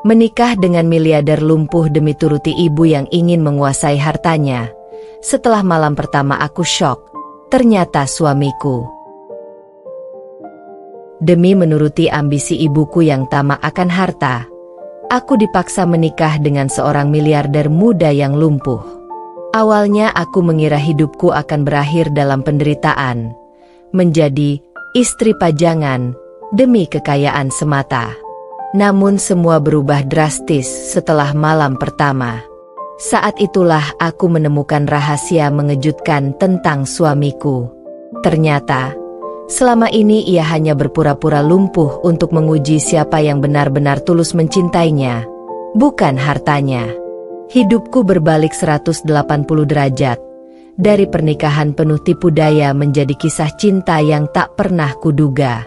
Menikah dengan miliarder lumpuh demi turuti ibu yang ingin menguasai hartanya. Setelah malam pertama aku syok, ternyata suamiku. Demi menuruti ambisi ibuku yang tamak akan harta, aku dipaksa menikah dengan seorang miliarder muda yang lumpuh. Awalnya aku mengira hidupku akan berakhir dalam penderitaan, menjadi istri pajangan demi kekayaan semata. Namun semua berubah drastis setelah malam pertama. Saat itulah aku menemukan rahasia mengejutkan tentang suamiku. Ternyata, selama ini ia hanya berpura-pura lumpuh untuk menguji siapa yang benar-benar tulus mencintainya, bukan hartanya. Hidupku berbalik 180 derajat. Dari pernikahan penuh tipu daya menjadi kisah cinta yang tak pernah kuduga.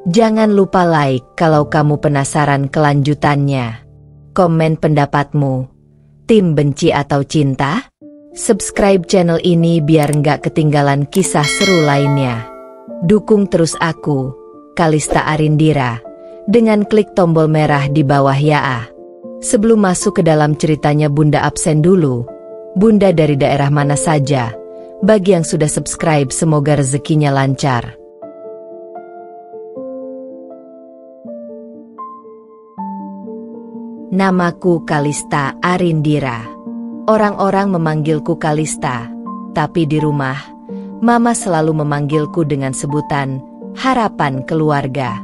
Jangan lupa like kalau kamu penasaran kelanjutannya. Komen pendapatmu. Tim benci atau cinta? Subscribe channel ini biar nggak ketinggalan kisah seru lainnya. Dukung terus aku, Kalista Arindira, dengan klik tombol merah di bawah ya. Sebelum masuk ke dalam ceritanya, Bunda absen dulu. Bunda dari daerah mana saja? Bagi yang sudah subscribe semoga rezekinya lancar. Namaku Kalista Arindira. Orang-orang memanggilku Kalista, tapi di rumah, Mama selalu memanggilku dengan sebutan harapan keluarga.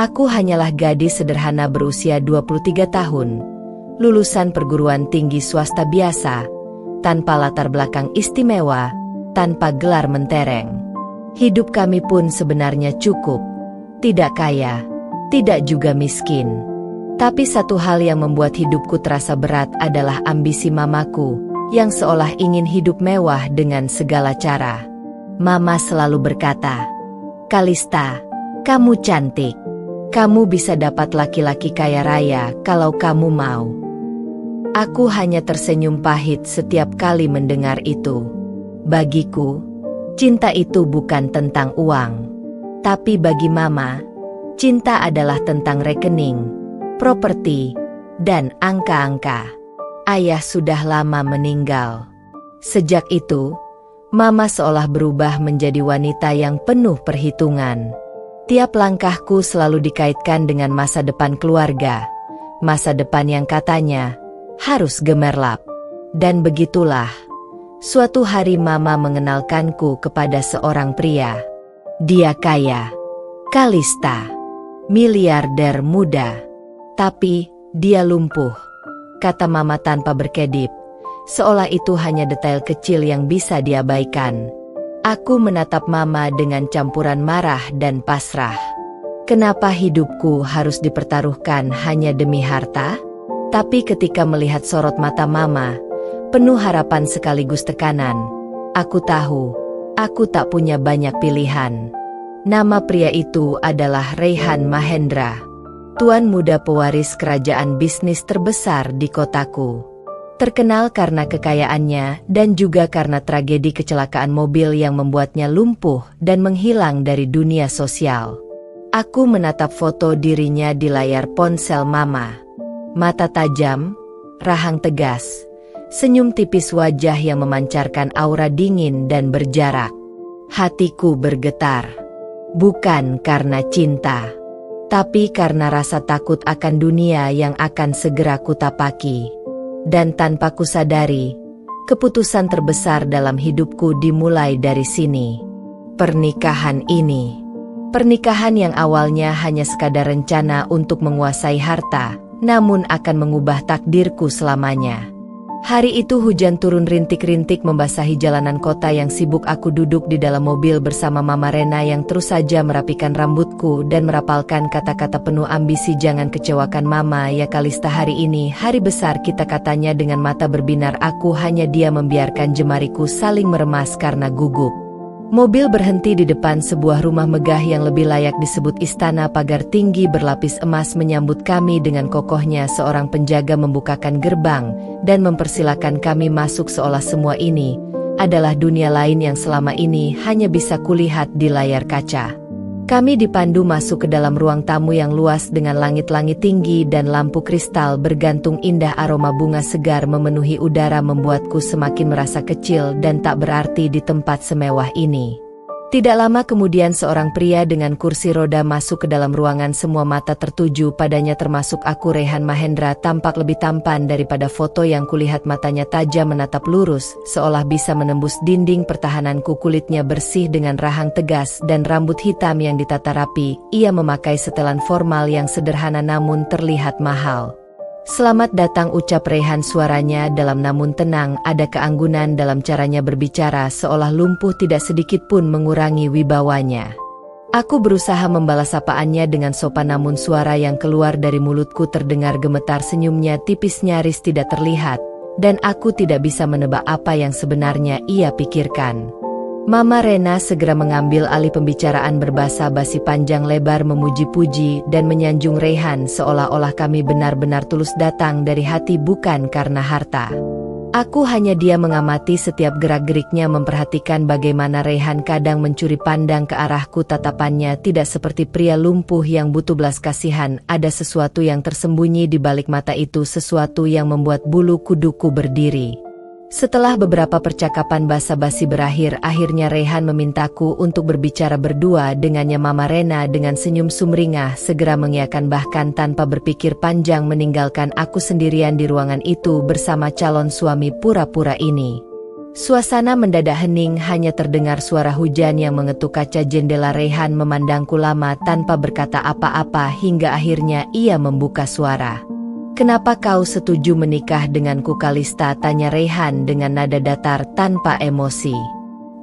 Aku hanyalah gadis sederhana berusia 23 tahun, lulusan perguruan tinggi swasta biasa, tanpa latar belakang istimewa, tanpa gelar mentereng. Hidup kami pun sebenarnya cukup, tidak kaya, tidak juga miskin. Tapi satu hal yang membuat hidupku terasa berat adalah ambisi mamaku, yang seolah ingin hidup mewah dengan segala cara. Mama selalu berkata, "Kalista, kamu cantik. Kamu bisa dapat laki-laki kaya raya kalau kamu mau." Aku hanya tersenyum pahit setiap kali mendengar itu. Bagiku, cinta itu bukan tentang uang. Tapi bagi Mama, cinta adalah tentang rekening, properti, dan angka-angka. Ayah sudah lama meninggal. Sejak itu, Mama seolah berubah menjadi wanita yang penuh perhitungan. Tiap langkahku selalu dikaitkan dengan masa depan keluarga, masa depan yang katanya harus gemerlap. Dan begitulah, suatu hari Mama mengenalkanku kepada seorang pria. Dia kaya, Kalista, miliarder muda. Tapi, dia lumpuh, kata Mama tanpa berkedip, seolah itu hanya detail kecil yang bisa diabaikan. Aku menatap Mama dengan campuran marah dan pasrah. Kenapa hidupku harus dipertaruhkan hanya demi harta? Tapi ketika melihat sorot mata Mama, penuh harapan sekaligus tekanan, aku tahu, aku tak punya banyak pilihan. Nama pria itu adalah Raihan Mahendra. Tuan muda pewaris kerajaan bisnis terbesar di kotaku. Terkenal karena kekayaannya dan juga karena tragedi kecelakaan mobil yang membuatnya lumpuh dan menghilang dari dunia sosial. Aku menatap foto dirinya di layar ponsel Mama. Mata tajam, rahang tegas, senyum tipis, wajah yang memancarkan aura dingin dan berjarak. Hatiku bergetar. Bukan karena cinta, tapi karena rasa takut akan dunia yang akan segera kutapaki. Dan tanpa kusadari, keputusan terbesar dalam hidupku dimulai dari sini. Pernikahan ini. Pernikahan yang awalnya hanya sekadar rencana untuk menguasai harta, namun akan mengubah takdirku selamanya. Hari itu hujan turun rintik-rintik membasahi jalanan kota yang sibuk. Aku duduk di dalam mobil bersama Mama Rena yang terus saja merapikan rambutku dan merapalkan kata-kata penuh ambisi. "Jangan kecewakan Mama ya Kalista, hari ini hari besar kita," katanya dengan mata berbinar. Aku hanya diam membiarkan jemariku saling meremas karena gugup. Mobil berhenti di depan sebuah rumah megah yang lebih layak disebut istana. Pagar tinggi berlapis emas menyambut kami dengan kokohnya. Seorang penjaga membukakan gerbang dan mempersilakan kami masuk, seolah semua ini adalah dunia lain yang selama ini hanya bisa kulihat di layar kaca. Kami dipandu masuk ke dalam ruang tamu yang luas dengan langit-langit tinggi dan lampu kristal bergantung indah. Aroma bunga segar memenuhi udara membuatku semakin merasa kecil dan tak berarti di tempat semewah ini. Tidak lama kemudian seorang pria dengan kursi roda masuk ke dalam ruangan. Semua mata tertuju padanya termasuk aku. Rehan Mahendra tampak lebih tampan daripada foto yang kulihat. Matanya tajam menatap lurus, seolah bisa menembus dinding pertahananku. Kulitnya bersih dengan rahang tegas dan rambut hitam yang ditata rapi. Ia memakai setelan formal yang sederhana namun terlihat mahal. "Selamat datang," ucap Rehan, suaranya dalam namun tenang. Ada keanggunan dalam caranya berbicara, seolah lumpuh tidak sedikit pun mengurangi wibawanya. Aku berusaha membalas sapaannya dengan sopan namun suara yang keluar dari mulutku terdengar gemetar. Senyumnya tipis nyaris tidak terlihat, dan aku tidak bisa menebak apa yang sebenarnya ia pikirkan. Mama Rena segera mengambil alih pembicaraan berbahasa basi panjang lebar memuji-puji dan menyanjung Rehan seolah-olah kami benar-benar tulus datang dari hati bukan karena harta. Aku hanya diam mengamati setiap gerak-geriknya, memperhatikan bagaimana Rehan kadang mencuri pandang ke arahku. Tatapannya tidak seperti pria lumpuh yang butuh belas kasihan. Ada sesuatu yang tersembunyi di balik mata itu, sesuatu yang membuat bulu kuduku berdiri. Setelah beberapa percakapan basa-basi berakhir, akhirnya Rehan memintaku untuk berbicara berdua dengannya. Mama Rena dengan senyum sumringah segera mengiyakan, bahkan tanpa berpikir panjang meninggalkan aku sendirian di ruangan itu bersama calon suami pura-pura ini. Suasana mendadak hening, hanya terdengar suara hujan yang mengetuk kaca jendela. Rehan memandangku lama tanpa berkata apa-apa hingga akhirnya ia membuka suara. "Kenapa kau setuju menikah denganku, Kalista?" tanya Rehan dengan nada datar tanpa emosi.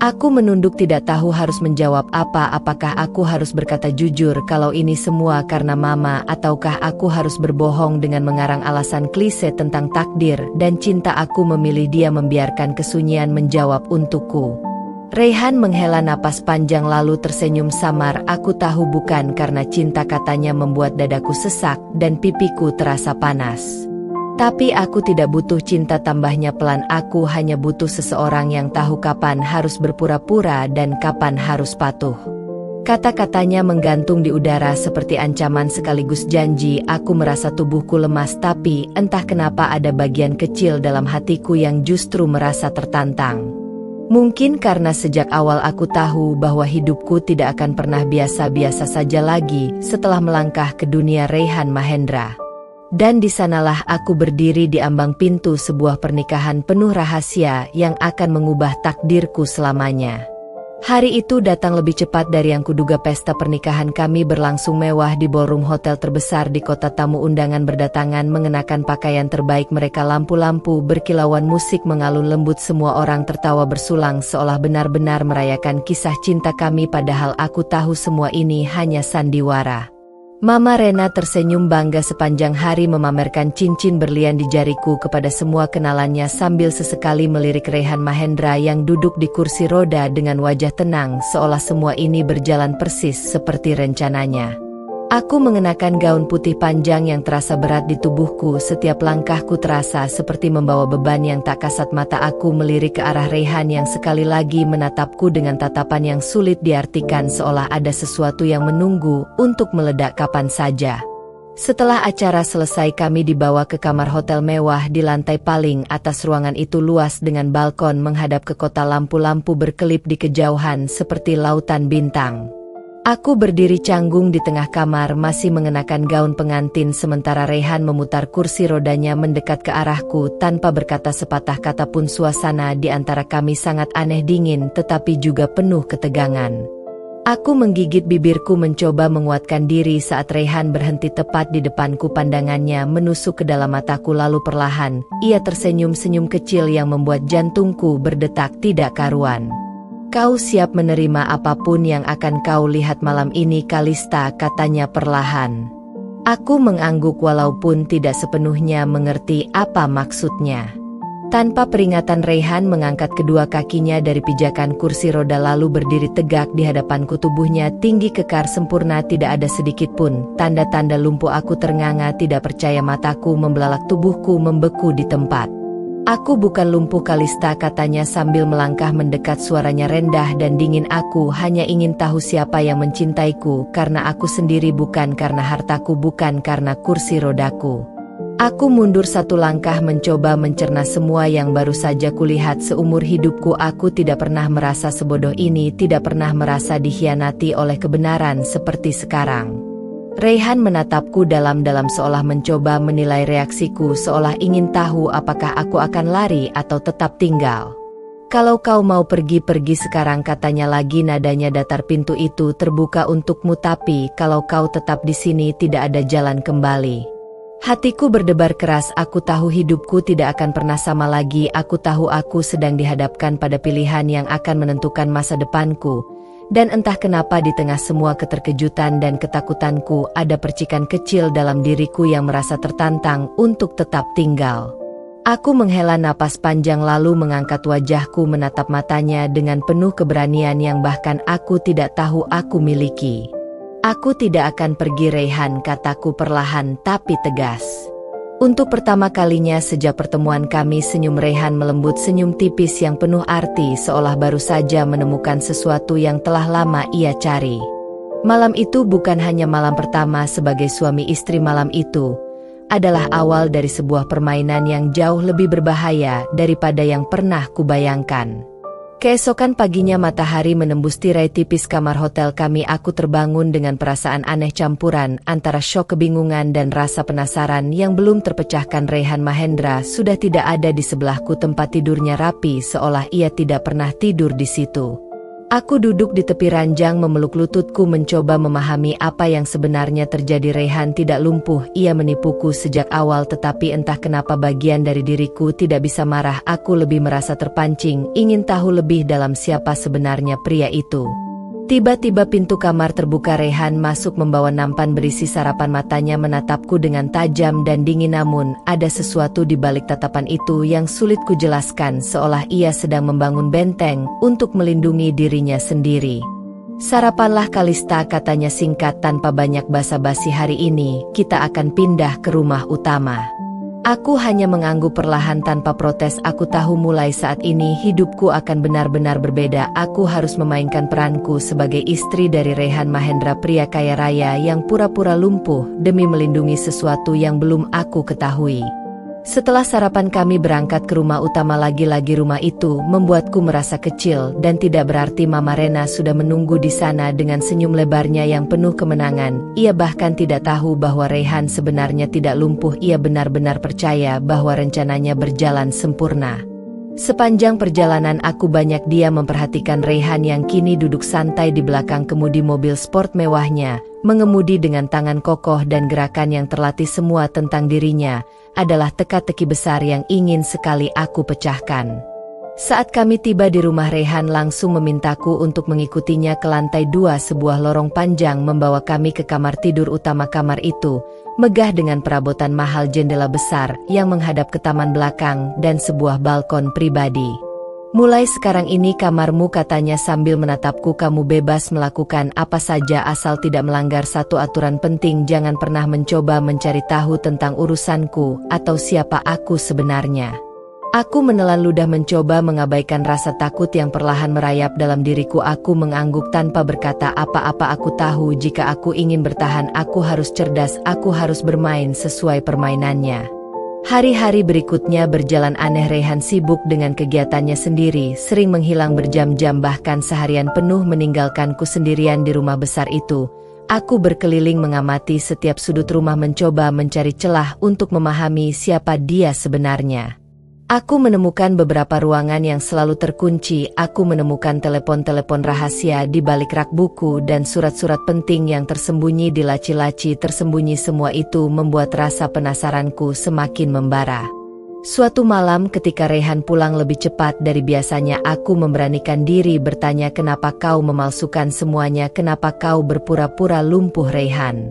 Aku menunduk, tidak tahu harus menjawab apa. Apakah aku harus berkata jujur kalau ini semua karena mama, ataukah aku harus berbohong dengan mengarang alasan klise tentang takdir dan cinta? Aku memilih dia, membiarkan kesunyian menjawab untukku. Rehan menghela napas panjang lalu tersenyum samar. "Aku tahu bukan karena cinta," katanya membuat dadaku sesak dan pipiku terasa panas. "Tapi aku tidak butuh cinta," tambahnya pelan. "Aku hanya butuh seseorang yang tahu kapan harus berpura-pura dan kapan harus patuh." Kata-katanya menggantung di udara seperti ancaman sekaligus janji. Aku merasa tubuhku lemas, tapi entah kenapa ada bagian kecil dalam hatiku yang justru merasa tertantang. Mungkin karena sejak awal aku tahu bahwa hidupku tidak akan pernah biasa-biasa saja lagi setelah melangkah ke dunia Rehan Mahendra. Dan di sanalah aku berdiri di ambang pintu sebuah pernikahan penuh rahasia yang akan mengubah takdirku selamanya. Hari itu datang lebih cepat dari yang kuduga. Pesta pernikahan kami berlangsung mewah di ballroom hotel terbesar di kota. Tamu undangan berdatangan mengenakan pakaian terbaik mereka. Lampu-lampu berkilauan, musik mengalun lembut. Semua orang tertawa bersulang seolah benar-benar merayakan kisah cinta kami. Padahal aku tahu semua ini hanya sandiwara. Mama Rena tersenyum bangga sepanjang hari, memamerkan cincin berlian di jariku kepada semua kenalannya sambil sesekali melirik Rehan Mahendra yang duduk di kursi roda dengan wajah tenang seolah semua ini berjalan persis seperti rencananya. Aku mengenakan gaun putih panjang yang terasa berat di tubuhku. Setiap langkahku terasa seperti membawa beban yang tak kasat mata. Aku melirik ke arah Rehan yang sekali lagi menatapku dengan tatapan yang sulit diartikan, seolah ada sesuatu yang menunggu untuk meledak kapan saja. Setelah acara selesai kami dibawa ke kamar hotel mewah di lantai paling atas. Ruangan itu luas dengan balkon menghadap ke kota. Lampu-lampu berkelip di kejauhan seperti lautan bintang. Aku berdiri canggung di tengah kamar masih mengenakan gaun pengantin sementara Rehan memutar kursi rodanya mendekat ke arahku tanpa berkata sepatah kata pun. Suasana di antara kami sangat aneh, dingin tetapi juga penuh ketegangan. Aku menggigit bibirku mencoba menguatkan diri saat Rehan berhenti tepat di depanku. Pandangannya menusuk ke dalam mataku lalu perlahan ia tersenyum, senyum kecil yang membuat jantungku berdetak tidak karuan. "Kau siap menerima apapun yang akan kau lihat malam ini, Kalista?" katanya perlahan. Aku mengangguk walaupun tidak sepenuhnya mengerti apa maksudnya. Tanpa peringatan Rehan mengangkat kedua kakinya dari pijakan kursi roda lalu berdiri tegak di hadapanku. Tubuhnya tinggi, kekar, sempurna, tidak ada sedikit pun tanda-tanda lumpuh. Aku ternganga, tidak percaya mataku membelalak, tubuhku membeku di tempat. Aku bukan lumpuh Kalista, katanya sambil melangkah mendekat, suaranya rendah dan dingin. Aku hanya ingin tahu siapa yang mencintaiku, karena aku sendiri, bukan karena hartaku, bukan karena kursi rodaku. Aku mundur satu langkah mencoba mencerna semua yang baru saja kulihat seumur hidupku. Aku tidak pernah merasa sebodoh ini, tidak pernah merasa dikhianati oleh kebenaran seperti sekarang. Raihan menatapku dalam-dalam seolah mencoba menilai reaksiku, seolah ingin tahu apakah aku akan lari atau tetap tinggal. Kalau kau mau pergi-pergi sekarang, katanya lagi, nadanya datar. Pintu itu terbuka untukmu, tapi kalau kau tetap di sini tidak ada jalan kembali. Hatiku berdebar keras. Aku tahu hidupku tidak akan pernah sama lagi. Aku tahu aku sedang dihadapkan pada pilihan yang akan menentukan masa depanku. Dan entah kenapa di tengah semua keterkejutan dan ketakutanku, ada percikan kecil dalam diriku yang merasa tertantang untuk tetap tinggal. Aku menghela napas panjang lalu mengangkat wajahku menatap matanya dengan penuh keberanian yang bahkan aku tidak tahu aku miliki. Aku tidak akan pergi, Raihan, kataku perlahan tapi tegas. Untuk pertama kalinya sejak pertemuan kami, senyum Raihan melembut, senyum tipis yang penuh arti, seolah baru saja menemukan sesuatu yang telah lama ia cari. Malam itu bukan hanya malam pertama sebagai suami istri. Malam itu adalah awal dari sebuah permainan yang jauh lebih berbahaya daripada yang pernah kubayangkan. Keesokan paginya matahari menembus tirai tipis kamar hotel kami. Aku terbangun dengan perasaan aneh campuran antara syok, kebingungan dan rasa penasaran yang belum terpecahkan. Raihan Mahendra sudah tidak ada di sebelahku. Tempat tidurnya rapi seolah ia tidak pernah tidur di situ. Aku duduk di tepi ranjang memeluk lututku mencoba memahami apa yang sebenarnya terjadi. Raihan tidak lumpuh, ia menipuku sejak awal, tetapi entah kenapa bagian dari diriku tidak bisa marah. Aku lebih merasa terpancing, ingin tahu lebih dalam siapa sebenarnya pria itu. Tiba-tiba pintu kamar terbuka. Raihan masuk membawa nampan berisi sarapan. Matanya menatapku dengan tajam dan dingin, namun ada sesuatu di balik tatapan itu yang sulit kujelaskan, seolah ia sedang membangun benteng untuk melindungi dirinya sendiri. Sarapanlah Kalista, katanya singkat tanpa banyak basa-basi. Hari ini kita akan pindah ke rumah utama. Aku hanya mengangguk perlahan tanpa protes. Aku tahu mulai saat ini hidupku akan benar-benar berbeda. Aku harus memainkan peranku sebagai istri dari Raihan Mahendra, pria kaya raya yang pura-pura lumpuh demi melindungi sesuatu yang belum aku ketahui. Setelah sarapan kami berangkat ke rumah utama. Lagi-lagi rumah itu membuatku merasa kecil dan tidak berarti. Mama Rena sudah menunggu di sana dengan senyum lebarnya yang penuh kemenangan. Ia bahkan tidak tahu bahwa Raihan sebenarnya tidak lumpuh. Ia benar-benar percaya bahwa rencananya berjalan sempurna. Sepanjang perjalanan aku banyak diam memperhatikan Raihan yang kini duduk santai di belakang kemudi mobil sport mewahnya, mengemudi dengan tangan kokoh dan gerakan yang terlatih. Semua tentang dirinya adalah teka-teki besar yang ingin sekali aku pecahkan. Saat kami tiba di rumah, Raihan langsung memintaku untuk mengikutinya ke lantai 2. Sebuah lorong panjang membawa kami ke kamar tidur utama. Kamar itu megah dengan perabotan mahal, jendela besar yang menghadap ke taman belakang, dan sebuah balkon pribadi. Mulai sekarang ini kamarmu, katanya sambil menatapku. Kamu bebas melakukan apa saja asal tidak melanggar satu aturan penting. Jangan pernah mencoba mencari tahu tentang urusanku atau siapa aku sebenarnya. Aku menelan ludah mencoba mengabaikan rasa takut yang perlahan merayap dalam diriku. Aku mengangguk tanpa berkata apa-apa. Aku tahu jika aku ingin bertahan, aku harus cerdas, aku harus bermain sesuai permainannya. Hari-hari berikutnya berjalan aneh. Raihan sibuk dengan kegiatannya sendiri, sering menghilang berjam-jam, bahkan seharian penuh meninggalkanku sendirian di rumah besar itu. Aku berkeliling mengamati setiap sudut rumah, mencoba mencari celah untuk memahami siapa dia sebenarnya. Aku menemukan beberapa ruangan yang selalu terkunci. Aku menemukan telepon-telepon rahasia di balik rak buku dan surat-surat penting yang tersembunyi di laci-laci tersembunyi. Semua itu membuat rasa penasaranku semakin membara. Suatu malam ketika Raihan pulang lebih cepat dari biasanya, aku memberanikan diri bertanya, kenapa kau memalsukan semuanya? Kenapa kau berpura-pura lumpuh, Raihan?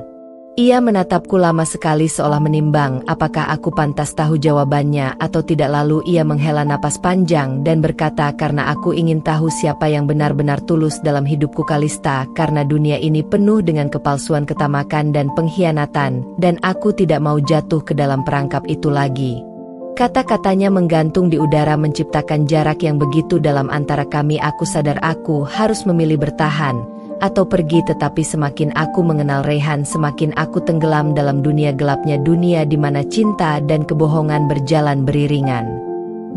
Ia menatapku lama sekali seolah menimbang apakah aku pantas tahu jawabannya atau tidak. Lalu ia menghela napas panjang dan berkata, karena aku ingin tahu siapa yang benar-benar tulus dalam hidupku, Kalista, karena dunia ini penuh dengan kepalsuan, ketamakan dan pengkhianatan, dan aku tidak mau jatuh ke dalam perangkap itu lagi. Kata-katanya menggantung di udara menciptakan jarak yang begitu dalam antara kami. Aku sadar aku harus memilih bertahan atau pergi, tetapi semakin aku mengenal Rayhan, semakin aku tenggelam dalam dunia gelapnya, dunia di mana cinta dan kebohongan berjalan beriringan.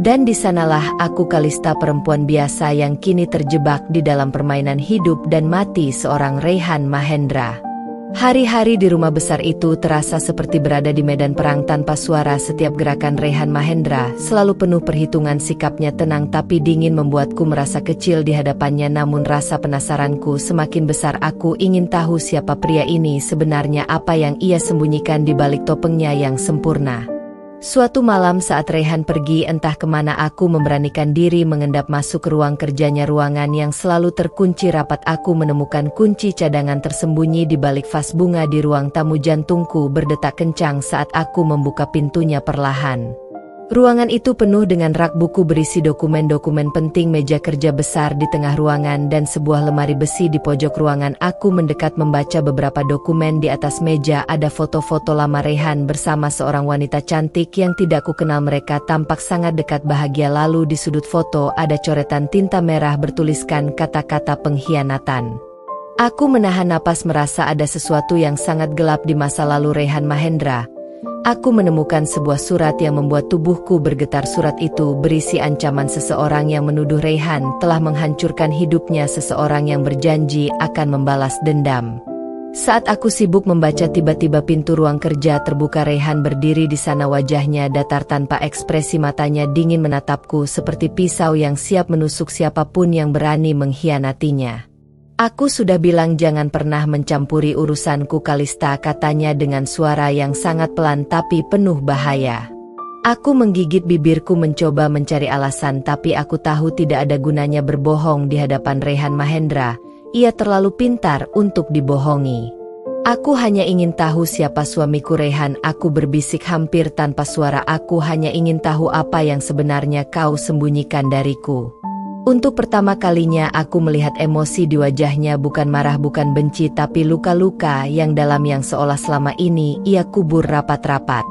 Dan di sanalah aku, Kalista, perempuan biasa yang kini terjebak di dalam permainan hidup dan mati seorang Rayhan Mahendra. Hari-hari di rumah besar itu terasa seperti berada di medan perang tanpa suara. Setiap gerakan Rayhan Mahendra selalu penuh perhitungan, sikapnya tenang tapi dingin membuatku merasa kecil di hadapannya. Namun rasa penasaranku semakin besar. Aku ingin tahu siapa pria ini sebenarnya, apa yang ia sembunyikan di balik topengnya yang sempurna. Suatu malam saat Rayhan pergi entah kemana, aku memberanikan diri mengendap masuk ke ruang kerjanya, ruangan yang selalu terkunci rapat. Aku menemukan kunci cadangan tersembunyi di balik vas bunga di ruang tamu. Jantungku berdetak kencang saat aku membuka pintunya perlahan. Ruangan itu penuh dengan rak buku berisi dokumen-dokumen penting, meja kerja besar di tengah ruangan, dan sebuah lemari besi di pojok ruangan. Aku mendekat membaca beberapa dokumen. Di atas meja ada foto-foto lama Rayhan bersama seorang wanita cantik yang tidak kukenal. Mereka tampak sangat dekat bahagia. Lalu di sudut foto ada coretan tinta merah bertuliskan kata-kata pengkhianatan. Aku menahan napas, merasa ada sesuatu yang sangat gelap di masa lalu Rayhan Mahendra. Aku menemukan sebuah surat yang membuat tubuhku bergetar. Surat itu berisi ancaman seseorang yang menuduh Rayhan telah menghancurkan hidupnya, seseorang yang berjanji akan membalas dendam. Saat aku sibuk membaca, tiba-tiba pintu ruang kerja terbuka. Rayhan berdiri di sana, wajahnya datar tanpa ekspresi, matanya dingin menatapku seperti pisau yang siap menusuk siapapun yang berani mengkhianatinya. Aku sudah bilang jangan pernah mencampuri urusanku, Kalista, katanya dengan suara yang sangat pelan tapi penuh bahaya. Aku menggigit bibirku mencoba mencari alasan, tapi aku tahu tidak ada gunanya berbohong di hadapan Rayhan Mahendra. Ia terlalu pintar untuk dibohongi. Aku hanya ingin tahu siapa suamiku Rayhan, aku berbisik hampir tanpa suara. Aku hanya ingin tahu apa yang sebenarnya kau sembunyikan dariku. Untuk pertama kalinya aku melihat emosi di wajahnya, bukan marah, bukan benci, tapi luka-luka yang dalam yang seolah selama ini ia kubur rapat-rapat.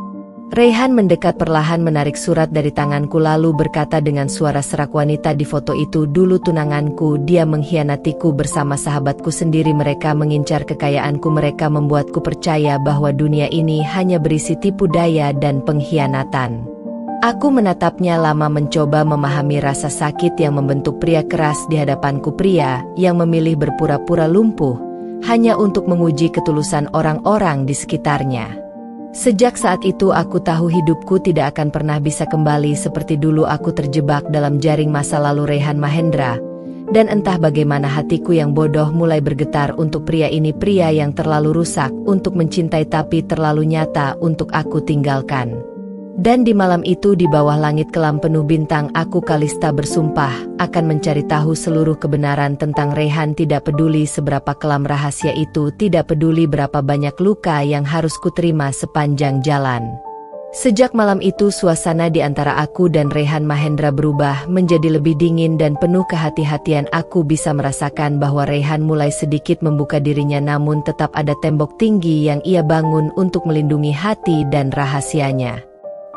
Rayhan mendekat perlahan, menarik surat dari tanganku lalu berkata dengan suara serak, wanita di foto itu dulu tunanganku, dia mengkhianatiku bersama sahabatku sendiri. Mereka mengincar kekayaanku, mereka membuatku percaya bahwa dunia ini hanya berisi tipu daya dan pengkhianatan. Aku menatapnya lama, mencoba memahami rasa sakit yang membentuk pria keras di hadapanku, pria yang memilih berpura-pura lumpuh hanya untuk menguji ketulusan orang-orang di sekitarnya. Sejak saat itu aku tahu hidupku tidak akan pernah bisa kembali seperti dulu. Aku terjebak dalam jaring masa lalu Rayhan Mahendra, dan entah bagaimana hatiku yang bodoh mulai bergetar untuk pria ini, pria yang terlalu rusak untuk mencintai tapi terlalu nyata untuk aku tinggalkan. Dan di malam itu, di bawah langit kelam penuh bintang, aku, Kalista, bersumpah akan mencari tahu seluruh kebenaran tentang Rayhan. Tidak peduli seberapa kelam rahasia itu, tidak peduli berapa banyak luka yang harus kuterima sepanjang jalan. Sejak malam itu, suasana di antara aku dan Rayhan Mahendra berubah menjadi lebih dingin dan penuh kehati-hatian. Aku bisa merasakan bahwa Rayhan mulai sedikit membuka dirinya, namun tetap ada tembok tinggi yang ia bangun untuk melindungi hati dan rahasianya.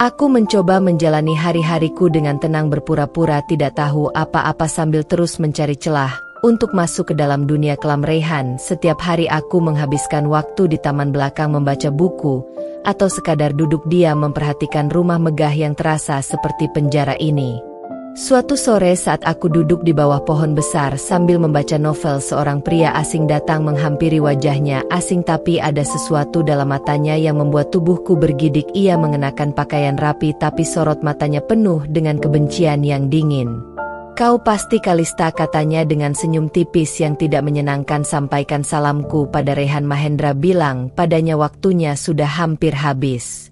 Aku mencoba menjalani hari-hariku dengan tenang, berpura-pura tidak tahu apa-apa sambil terus mencari celah untuk masuk ke dalam dunia kelam Rayhan. Setiap hari aku menghabiskan waktu di taman belakang membaca buku, atau sekadar duduk diam memperhatikan rumah megah yang terasa seperti penjara ini. Suatu sore saat aku duduk di bawah pohon besar sambil membaca novel, seorang pria asing datang menghampiri. Wajahnya asing tapi ada sesuatu dalam matanya yang membuat tubuhku bergidik. Ia mengenakan pakaian rapi tapi sorot matanya penuh dengan kebencian yang dingin. "Kau pasti Kalista," katanya dengan senyum tipis yang tidak menyenangkan. "Sampaikan salamku pada Rayhan Mahendra, bilang padanya waktunya sudah hampir habis."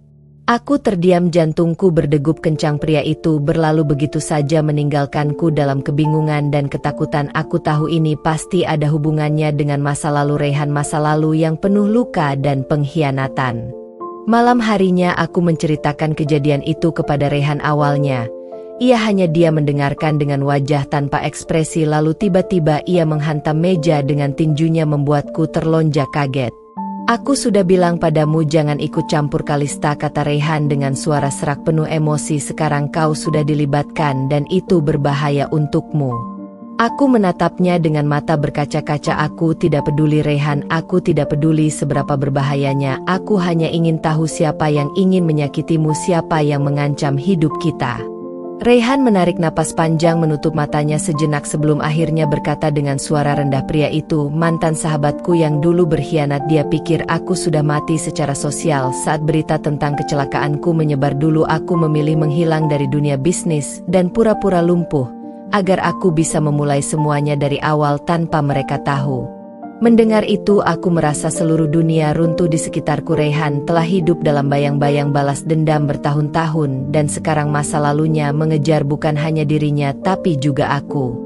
Aku terdiam, jantungku berdegup kencang. Pria itu berlalu begitu saja meninggalkanku dalam kebingungan dan ketakutan. Aku tahu ini pasti ada hubungannya dengan masa lalu Rayhan, masa lalu yang penuh luka dan pengkhianatan. Malam harinya aku menceritakan kejadian itu kepada Rayhan. Awalnya ia hanya diam mendengarkan dengan wajah tanpa ekspresi, lalu tiba-tiba ia menghantam meja dengan tinjunya membuatku terlonjak kaget. Aku sudah bilang padamu jangan ikut campur Kalista, kata Raihan dengan suara serak penuh emosi. Sekarang kau sudah dilibatkan dan itu berbahaya untukmu. Aku menatapnya dengan mata berkaca-kaca. Aku tidak peduli Raihan, aku tidak peduli seberapa berbahayanya. Aku hanya ingin tahu siapa yang ingin menyakitimu, siapa yang mengancam hidup kita. Raihan menarik napas panjang, menutup matanya sejenak sebelum akhirnya berkata dengan suara rendah, pria itu mantan sahabatku yang dulu berkhianat. Dia pikir aku sudah mati secara sosial. Saat berita tentang kecelakaanku menyebar dulu, aku memilih menghilang dari dunia bisnis dan pura-pura lumpuh, agar aku bisa memulai semuanya dari awal tanpa mereka tahu. Mendengar itu aku merasa seluruh dunia runtuh di sekitarku. Raihan telah hidup dalam bayang-bayang balas dendam bertahun-tahun dan sekarang masa lalunya mengejar bukan hanya dirinya tapi juga aku.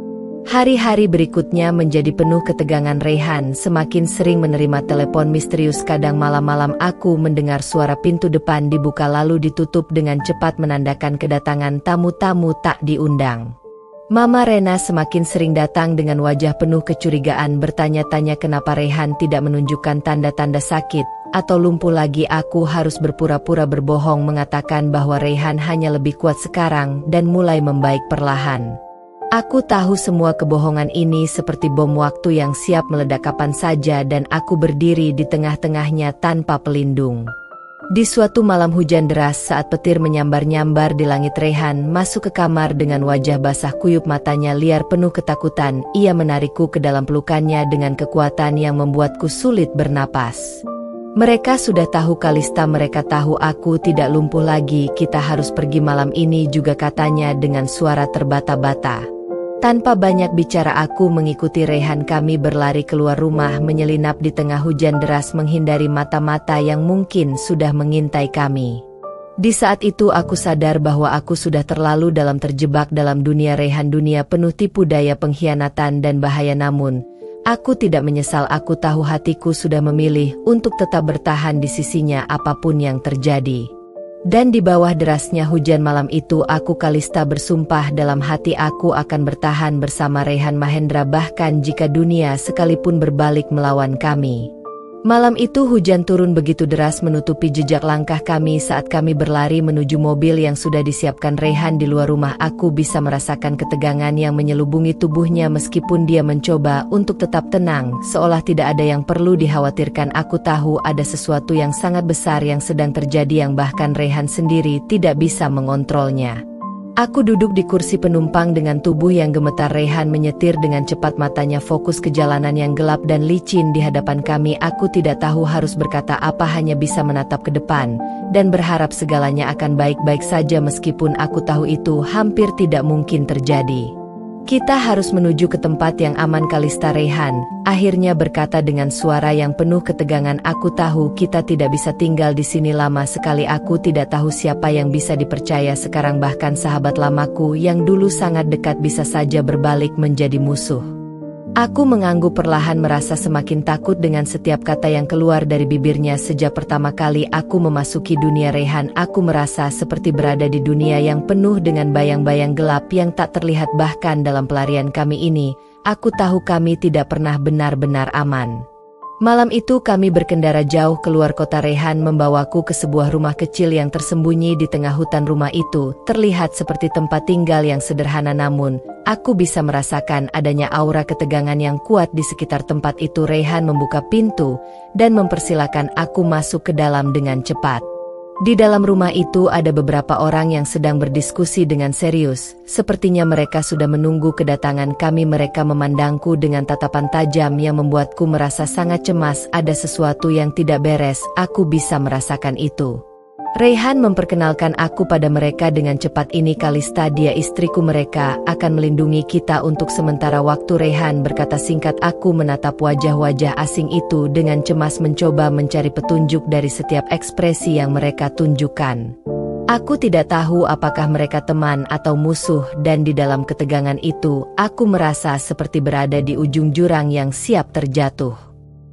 Hari-hari berikutnya menjadi penuh ketegangan. Raihan semakin sering menerima telepon misterius. Kadang malam-malam aku mendengar suara pintu depan dibuka lalu ditutup dengan cepat menandakan kedatangan tamu-tamu tak diundang. Mama Rena semakin sering datang dengan wajah penuh kecurigaan, bertanya-tanya kenapa Raihan tidak menunjukkan tanda-tanda sakit atau lumpuh lagi. Aku harus berpura-pura berbohong, mengatakan bahwa Raihan hanya lebih kuat sekarang dan mulai membaik perlahan. Aku tahu semua kebohongan ini seperti bom waktu yang siap meledak kapan saja dan aku berdiri di tengah-tengahnya tanpa pelindung. Di suatu malam hujan deras saat petir menyambar-nyambar di langit, Raihan masuk ke kamar dengan wajah basah kuyup, matanya liar penuh ketakutan. Ia menarikku ke dalam pelukannya dengan kekuatan yang membuatku sulit bernapas. Mereka sudah tahu Kalista, mereka tahu aku tidak lumpuh lagi. Kita harus pergi malam ini juga, katanya dengan suara terbata-bata. Tanpa banyak bicara aku mengikuti Raihan. Kami berlari keluar rumah menyelinap di tengah hujan deras menghindari mata-mata yang mungkin sudah mengintai kami. Di saat itu aku sadar bahwa aku sudah terlalu dalam terjebak dalam dunia Raihan, dunia penuh tipu daya, pengkhianatan dan bahaya. Namun aku tidak menyesal. Aku tahu hatiku sudah memilih untuk tetap bertahan di sisinya apapun yang terjadi. Dan di bawah derasnya hujan malam itu aku Kalista bersumpah dalam hati aku akan bertahan bersama Raihan Mahendra bahkan jika dunia sekalipun berbalik melawan kami. Malam itu hujan turun begitu deras menutupi jejak langkah kami saat kami berlari menuju mobil yang sudah disiapkan Raihan di luar rumah. Aku bisa merasakan ketegangan yang menyelubungi tubuhnya meskipun dia mencoba untuk tetap tenang, seolah tidak ada yang perlu dikhawatirkan. Aku tahu ada sesuatu yang sangat besar yang sedang terjadi yang bahkan Raihan sendiri tidak bisa mengontrolnya. Aku duduk di kursi penumpang dengan tubuh yang gemetar. Raihan menyetir dengan cepat, matanya fokus ke jalanan yang gelap dan licin di hadapan kami. Aku tidak tahu harus berkata apa, hanya bisa menatap ke depan dan berharap segalanya akan baik-baik saja meskipun aku tahu itu hampir tidak mungkin terjadi. Kita harus menuju ke tempat yang aman, Kalista, Raihan akhirnya berkata dengan suara yang penuh ketegangan. Aku tahu kita tidak bisa tinggal di sini lama sekali. Aku tidak tahu siapa yang bisa dipercaya sekarang, bahkan sahabat lamaku yang dulu sangat dekat bisa saja berbalik menjadi musuh. Aku mengangguk perlahan, merasa semakin takut dengan setiap kata yang keluar dari bibirnya. Sejak pertama kali aku memasuki dunia Raihan, aku merasa seperti berada di dunia yang penuh dengan bayang-bayang gelap yang tak terlihat. Bahkan dalam pelarian kami ini, aku tahu kami tidak pernah benar-benar aman. Malam itu kami berkendara jauh keluar kota. Raihan membawaku ke sebuah rumah kecil yang tersembunyi di tengah hutan. Rumah itu terlihat seperti tempat tinggal yang sederhana, namun aku bisa merasakan adanya aura ketegangan yang kuat di sekitar tempat itu. Raihan membuka pintu dan mempersilakan aku masuk ke dalam dengan cepat. Di dalam rumah itu ada beberapa orang yang sedang berdiskusi dengan serius. Sepertinya mereka sudah menunggu kedatangan kami. Mereka memandangku dengan tatapan tajam yang membuatku merasa sangat cemas. Ada sesuatu yang tidak beres, aku bisa merasakan itu. Raihan memperkenalkan aku pada mereka dengan cepat. Ini Kalista, dia istriku. Mereka akan melindungi kita untuk sementara waktu, Raihan berkata singkat. Aku menatap wajah-wajah asing itu dengan cemas, mencoba mencari petunjuk dari setiap ekspresi yang mereka tunjukkan. Aku tidak tahu apakah mereka teman atau musuh, dan di dalam ketegangan itu, aku merasa seperti berada di ujung jurang yang siap terjatuh.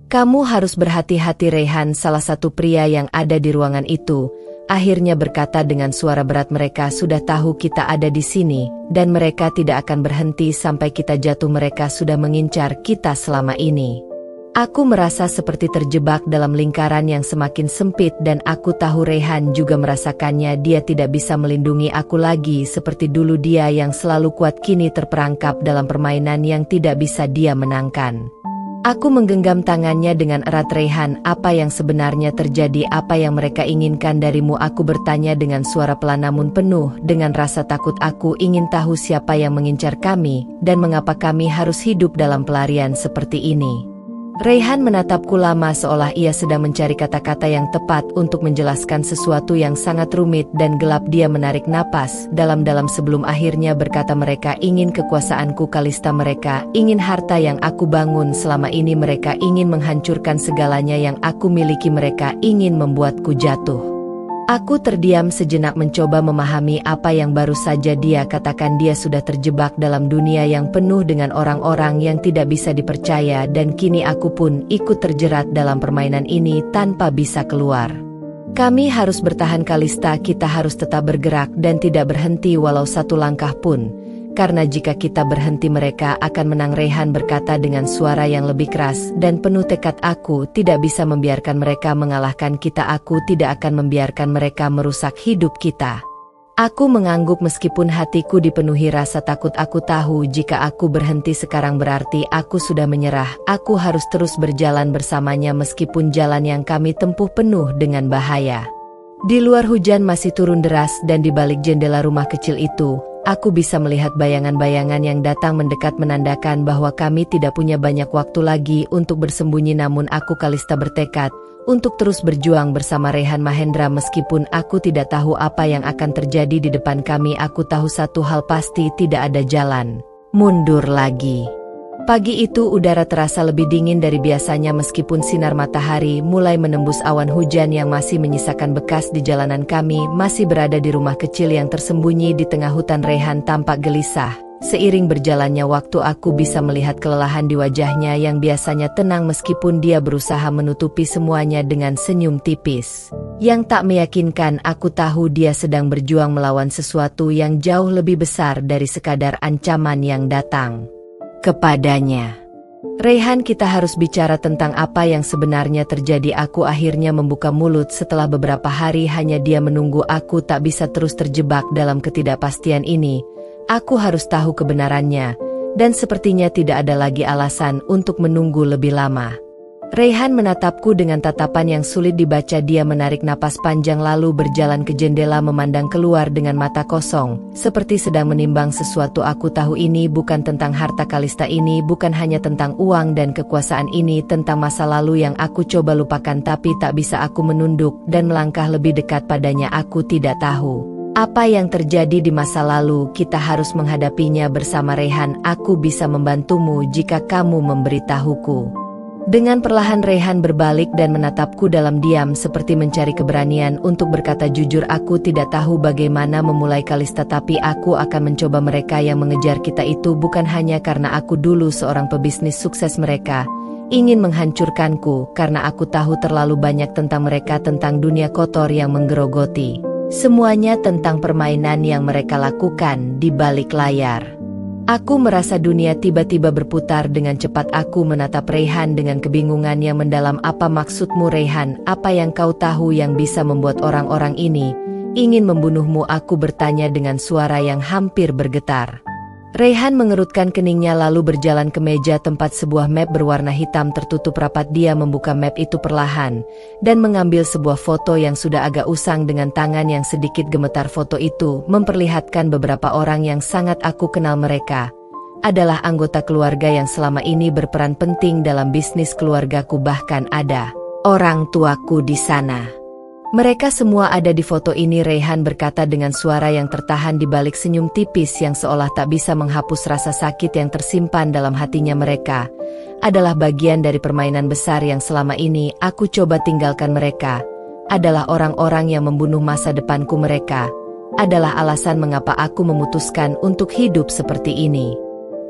Kamu harus berhati-hati, Raihan, salah satu pria yang ada di ruangan itu akhirnya berkata dengan suara berat. Mereka sudah tahu kita ada di sini, dan mereka tidak akan berhenti sampai kita jatuh. Mereka sudah mengincar kita selama ini. Aku merasa seperti terjebak dalam lingkaran yang semakin sempit dan aku tahu Raihan juga merasakannya. Dia tidak bisa melindungi aku lagi seperti dulu. Dia yang selalu kuat kini terperangkap dalam permainan yang tidak bisa dia menangkan. Aku menggenggam tangannya dengan erat. Raihan, apa yang sebenarnya terjadi? Apa yang mereka inginkan darimu? Aku bertanya dengan suara pelan namun penuh dengan rasa takut. Aku ingin tahu siapa yang mengincar kami dan mengapa kami harus hidup dalam pelarian seperti ini. Raihan menatapku lama seolah ia sedang mencari kata-kata yang tepat untuk menjelaskan sesuatu yang sangat rumit dan gelap. Dia menarik napas dalam-dalam sebelum akhirnya berkata, mereka ingin kekuasaanku Kalista, mereka ingin harta yang aku bangun selama ini, mereka ingin menghancurkan segalanya yang aku miliki, mereka ingin membuatku jatuh. Aku terdiam sejenak mencoba memahami apa yang baru saja dia katakan. Dia sudah terjebak dalam dunia yang penuh dengan orang-orang yang tidak bisa dipercaya dan kini aku pun ikut terjerat dalam permainan ini tanpa bisa keluar. Kami harus bertahan Kalista, kita harus tetap bergerak dan tidak berhenti walau satu langkah pun. Karena jika kita berhenti mereka akan menang. Raihan berkata dengan suara yang lebih keras dan penuh tekad. Aku tidak bisa membiarkan mereka mengalahkan kita. Aku tidak akan membiarkan mereka merusak hidup kita. Aku mengangguk meskipun hatiku dipenuhi rasa takut. Aku tahu jika aku berhenti sekarang berarti aku sudah menyerah. Aku harus terus berjalan bersamanya meskipun jalan yang kami tempuh penuh dengan bahaya. Di luar hujan masih turun deras dan di balik jendela rumah kecil itu, aku bisa melihat bayangan-bayangan yang datang mendekat menandakan bahwa kami tidak punya banyak waktu lagi untuk bersembunyi. Namun aku Kalista bertekad untuk terus berjuang bersama Raihan Mahendra meskipun aku tidak tahu apa yang akan terjadi di depan kami. Aku tahu satu hal pasti, tidak ada jalan mundur lagi. Pagi itu udara terasa lebih dingin dari biasanya meskipun sinar matahari mulai menembus awan hujan yang masih menyisakan bekas di jalanan. Kami masih berada di rumah kecil yang tersembunyi di tengah hutan. Raihan tampak gelisah. Seiring berjalannya waktu aku bisa melihat kelelahan di wajahnya yang biasanya tenang meskipun dia berusaha menutupi semuanya dengan senyum tipis yang tak meyakinkan. Aku tahu dia sedang berjuang melawan sesuatu yang jauh lebih besar dari sekadar ancaman yang datang kepadanya. Raihan, kita harus bicara tentang apa yang sebenarnya terjadi. Aku akhirnya membuka mulut setelah beberapa hari hanya dia menunggu. Aku tak bisa terus terjebak dalam ketidakpastian ini. Aku harus tahu kebenarannya, dan sepertinya tidak ada lagi alasan untuk menunggu lebih lama. Raihan menatapku dengan tatapan yang sulit dibaca. Dia menarik napas panjang lalu berjalan ke jendela memandang keluar dengan mata kosong, seperti sedang menimbang sesuatu. Aku tahu ini bukan tentang harta Kalista, ini bukan hanya tentang uang dan kekuasaan, ini tentang masa lalu yang aku coba lupakan tapi tak bisa. Aku menunduk dan melangkah lebih dekat padanya. Aku tidak tahu apa yang terjadi di masa lalu. Kita harus menghadapinya bersama Raihan. Aku bisa membantumu jika kamu memberitahuku. Dengan perlahan Raihan berbalik dan menatapku dalam diam seperti mencari keberanian untuk berkata jujur. Aku tidak tahu bagaimana memulai Kalista, tapi aku akan mencoba. Mereka yang mengejar kita itu bukan hanya karena aku dulu seorang pebisnis sukses. Mereka ingin menghancurkanku karena aku tahu terlalu banyak tentang mereka, tentang dunia kotor yang menggerogoti. Semuanya tentang permainan yang mereka lakukan di balik layar. Aku merasa dunia tiba-tiba berputar dengan cepat. Aku menatap Raihan dengan kebingungan yang mendalam. Apa maksudmu Raihan? Apa yang kau tahu yang bisa membuat orang-orang ini ingin membunuhmu? Aku bertanya dengan suara yang hampir bergetar. Raihan mengerutkan keningnya lalu berjalan ke meja tempat sebuah map berwarna hitam tertutup rapat. Dia membuka map itu perlahan dan mengambil sebuah foto yang sudah agak usang dengan tangan yang sedikit gemetar. Foto itu memperlihatkan beberapa orang yang sangat aku kenal. Mereka adalah anggota keluarga yang selama ini berperan penting dalam bisnis keluargaku. Bahkan ada orang tuaku di sana. Mereka semua ada di foto ini. Raihan berkata dengan suara yang tertahan di balik senyum tipis yang seolah tak bisa menghapus rasa sakit yang tersimpan dalam hatinya. Mereka adalah bagian dari permainan besar yang selama ini aku coba tinggalkan. Mereka adalah orang-orang yang membunuh masa depanku. Mereka adalah alasan mengapa aku memutuskan untuk hidup seperti ini.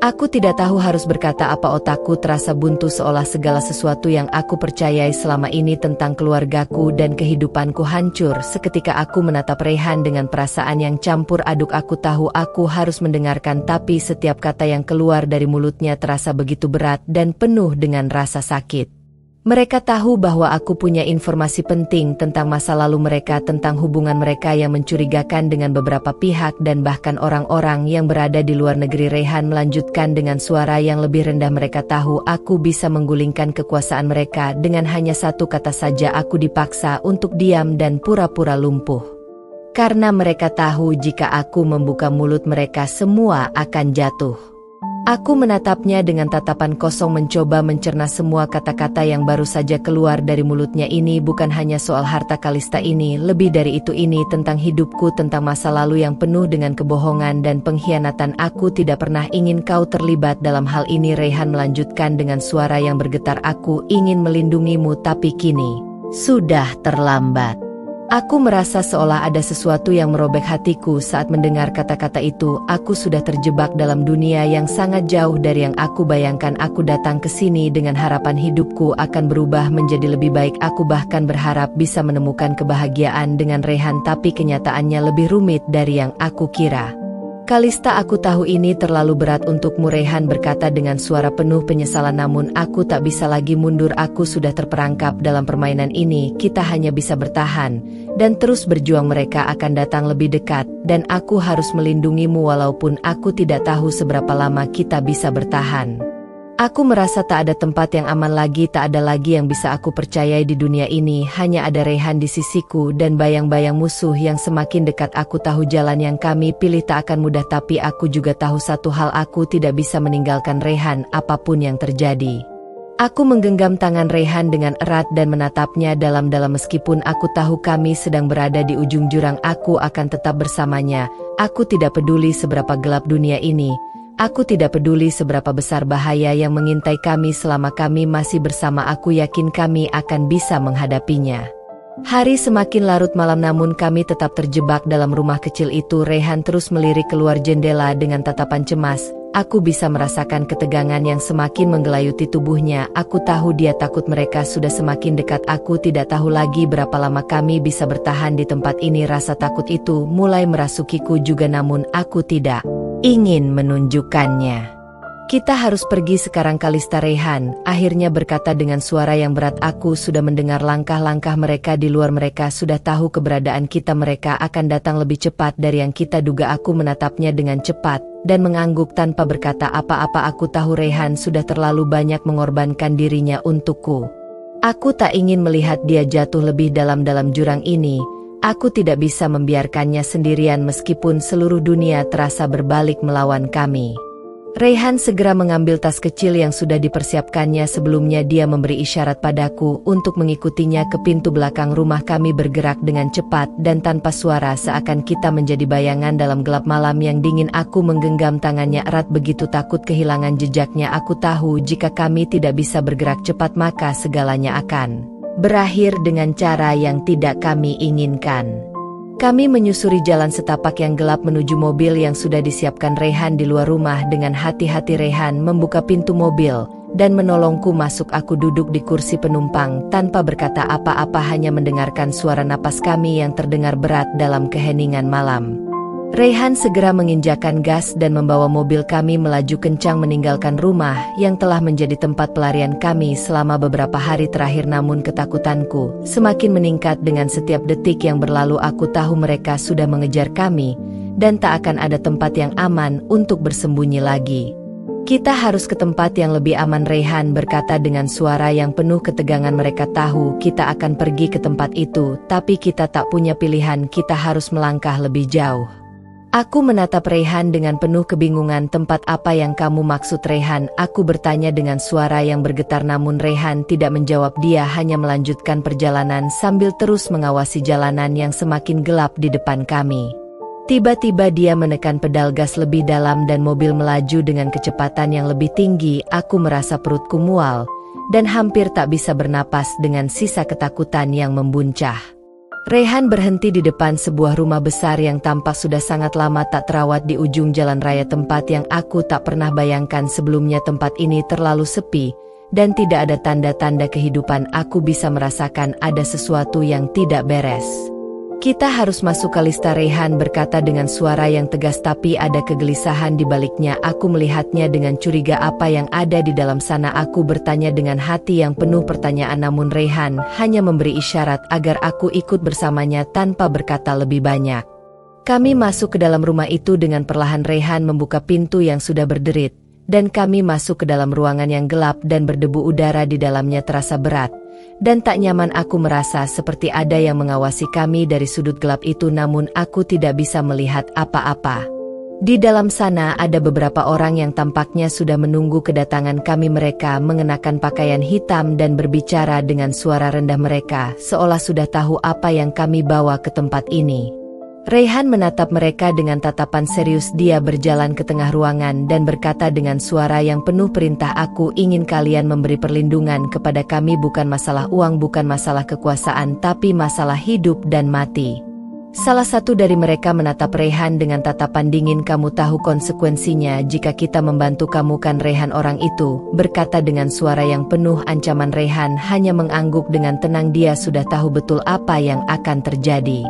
Aku tidak tahu harus berkata apa, otakku terasa buntu seolah segala sesuatu yang aku percayai selama ini tentang keluargaku dan kehidupanku hancur. Seketika aku menatap Rehan dengan perasaan yang campur aduk. Aku tahu aku harus mendengarkan, tapi setiap kata yang keluar dari mulutnya terasa begitu berat dan penuh dengan rasa sakit. Mereka tahu bahwa aku punya informasi penting tentang masa lalu mereka, tentang hubungan mereka yang mencurigakan dengan beberapa pihak dan bahkan orang-orang yang berada di luar negeri. Rehan melanjutkan dengan suara yang lebih rendah, mereka tahu aku bisa menggulingkan kekuasaan mereka dengan hanya satu kata saja. Aku dipaksa untuk diam dan pura-pura lumpuh. Karena mereka tahu jika aku membuka mulut mereka semua akan jatuh. Aku menatapnya dengan tatapan kosong, mencoba mencerna semua kata-kata yang baru saja keluar dari mulutnya. Ini bukan hanya soal harta Kalista, ini lebih dari itu. Ini tentang hidupku, tentang masa lalu yang penuh dengan kebohongan dan pengkhianatan. Aku tidak pernah ingin kau terlibat dalam hal ini. Rehan melanjutkan dengan suara yang bergetar, aku ingin melindungimu, tapi kini sudah terlambat. Aku merasa seolah ada sesuatu yang merobek hatiku saat mendengar kata-kata itu. Aku sudah terjebak dalam dunia yang sangat jauh dari yang aku bayangkan. Aku datang ke sini dengan harapan hidupku akan berubah menjadi lebih baik. Aku bahkan berharap bisa menemukan kebahagiaan dengan Rehan, tapi kenyataannya lebih rumit dari yang aku kira. Kalista, aku tahu ini terlalu berat untukmu, Rehan berkata dengan suara penuh penyesalan, namun aku tak bisa lagi mundur. Aku sudah terperangkap dalam permainan ini. Kita hanya bisa bertahan dan terus berjuang. Mereka akan datang lebih dekat dan aku harus melindungimu walaupun aku tidak tahu seberapa lama kita bisa bertahan. Aku merasa tak ada tempat yang aman lagi, tak ada lagi yang bisa aku percayai di dunia ini. Hanya ada Rehan di sisiku dan bayang-bayang musuh yang semakin dekat. Aku tahu jalan yang kami pilih tak akan mudah, tapi aku juga tahu satu hal, aku tidak bisa meninggalkan Rehan apapun yang terjadi. Aku menggenggam tangan Rehan dengan erat dan menatapnya dalam-dalam. Meskipun aku tahu kami sedang berada di ujung jurang, aku akan tetap bersamanya. Aku tidak peduli seberapa gelap dunia ini. Aku tidak peduli seberapa besar bahaya yang mengintai kami. Selama kami masih bersama, aku yakin kami akan bisa menghadapinya. Hari semakin larut malam, namun kami tetap terjebak dalam rumah kecil itu. Rehan terus melirik keluar jendela dengan tatapan cemas. Aku bisa merasakan ketegangan yang semakin menggelayuti tubuhnya. Aku tahu dia takut, mereka sudah semakin dekat. Aku tidak tahu lagi berapa lama kami bisa bertahan di tempat ini. Rasa takut itu mulai merasukiku juga, namun aku tidak ingin menunjukkannya. Kita harus pergi sekarang, Kalista, Rehan akhirnya berkata dengan suara yang berat. Aku sudah mendengar langkah-langkah mereka di luar. Mereka sudah tahu keberadaan kita. Mereka akan datang lebih cepat dari yang kita duga. Aku menatapnya dengan cepat dan mengangguk tanpa berkata apa-apa. Aku tahu Rehan sudah terlalu banyak mengorbankan dirinya untukku. Aku tak ingin melihat dia jatuh lebih dalam jurang ini. Aku tidak bisa membiarkannya sendirian meskipun seluruh dunia terasa berbalik melawan kami. Rehan segera mengambil tas kecil yang sudah dipersiapkannya sebelumnya. Dia memberi isyarat padaku untuk mengikutinya ke pintu belakang rumah. Kami bergerak dengan cepat dan tanpa suara, seakan kita menjadi bayangan dalam gelap malam yang dingin. Aku menggenggam tangannya erat, begitu takut kehilangan jejaknya. Aku tahu jika kami tidak bisa bergerak cepat, maka segalanya akan berakhir dengan cara yang tidak kami inginkan. Kami menyusuri jalan setapak yang gelap menuju mobil yang sudah disiapkan Rehan di luar rumah. Dengan hati-hati Rehan membuka pintu mobil dan menolongku masuk. Aku duduk di kursi penumpang tanpa berkata apa-apa, hanya mendengarkan suara napas kami yang terdengar berat dalam keheningan malam. Rehan segera menginjakkan gas dan membawa mobil kami melaju kencang meninggalkan rumah yang telah menjadi tempat pelarian kami selama beberapa hari terakhir. Namun ketakutanku semakin meningkat dengan setiap detik yang berlalu. Aku tahu mereka sudah mengejar kami dan tak akan ada tempat yang aman untuk bersembunyi lagi. Kita harus ke tempat yang lebih aman, Rehan berkata dengan suara yang penuh ketegangan. Mereka tahu kita akan pergi ke tempat itu, tapi kita tak punya pilihan. Kita harus melangkah lebih jauh. Aku menatap Rehan dengan penuh kebingungan. Tempat apa yang kamu maksud, Rehan? Aku bertanya dengan suara yang bergetar, namun Rehan tidak menjawab. Dia hanya melanjutkan perjalanan sambil terus mengawasi jalanan yang semakin gelap di depan kami. Tiba-tiba dia menekan pedal gas lebih dalam dan mobil melaju dengan kecepatan yang lebih tinggi. Aku merasa perutku mual dan hampir tak bisa bernapas dengan sisa ketakutan yang membuncah. Rehan berhenti di depan sebuah rumah besar yang tampak sudah sangat lama tak terawat di ujung jalan raya, tempat yang aku tak pernah bayangkan sebelumnya. Tempat ini terlalu sepi, dan tidak ada tanda-tanda kehidupan. Aku bisa merasakan ada sesuatu yang tidak beres. Kita harus masuk, Kalista, Rehan berkata dengan suara yang tegas, tapi ada kegelisahan di baliknya. Aku melihatnya dengan curiga. Apa yang ada di dalam sana? Aku bertanya dengan hati yang penuh pertanyaan, namun Rehan hanya memberi isyarat agar aku ikut bersamanya tanpa berkata lebih banyak. Kami masuk ke dalam rumah itu dengan perlahan. Rehan membuka pintu yang sudah berderit, dan kami masuk ke dalam ruangan yang gelap dan berdebu. Udara di dalamnya terasa berat dan tak nyaman. Aku merasa seperti ada yang mengawasi kami dari sudut gelap itu, namun aku tidak bisa melihat apa-apa. Di dalam sana ada beberapa orang yang tampaknya sudah menunggu kedatangan kami. Mereka mengenakan pakaian hitam dan berbicara dengan suara rendah. Mereka seolah sudah tahu apa yang kami bawa ke tempat ini. Rehan menatap mereka dengan tatapan serius. Dia berjalan ke tengah ruangan dan berkata dengan suara yang penuh perintah, "Aku ingin kalian memberi perlindungan kepada kami. Bukan masalah uang, bukan masalah kekuasaan, tapi masalah hidup dan mati." Salah satu dari mereka menatap Rehan dengan tatapan dingin. "Kamu tahu konsekuensinya jika kita membantu kamu, kan?" Rehan, orang itu berkata dengan suara yang penuh ancaman. Rehan hanya mengangguk dengan tenang. Dia sudah tahu betul apa yang akan terjadi.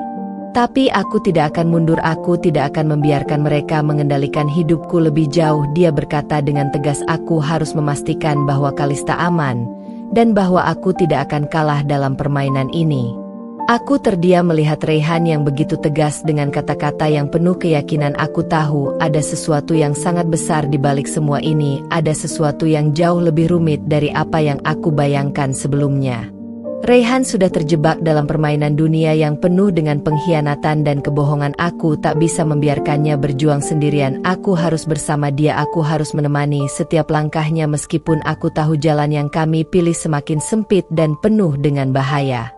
"Tapi aku tidak akan mundur. Aku tidak akan membiarkan mereka mengendalikan hidupku lebih jauh," dia berkata dengan tegas. "Aku harus memastikan bahwa Kalista aman, dan bahwa aku tidak akan kalah dalam permainan ini." Aku terdiam melihat Rehan yang begitu tegas dengan kata-kata yang penuh keyakinan. Aku tahu ada sesuatu yang sangat besar di balik semua ini. Ada sesuatu yang jauh lebih rumit dari apa yang aku bayangkan sebelumnya. Rehan sudah terjebak dalam permainan dunia yang penuh dengan pengkhianatan dan kebohongan. Aku tak bisa membiarkannya berjuang sendirian. Aku harus bersama dia. Aku harus menemani setiap langkahnya, meskipun aku tahu jalan yang kami pilih semakin sempit dan penuh dengan bahaya.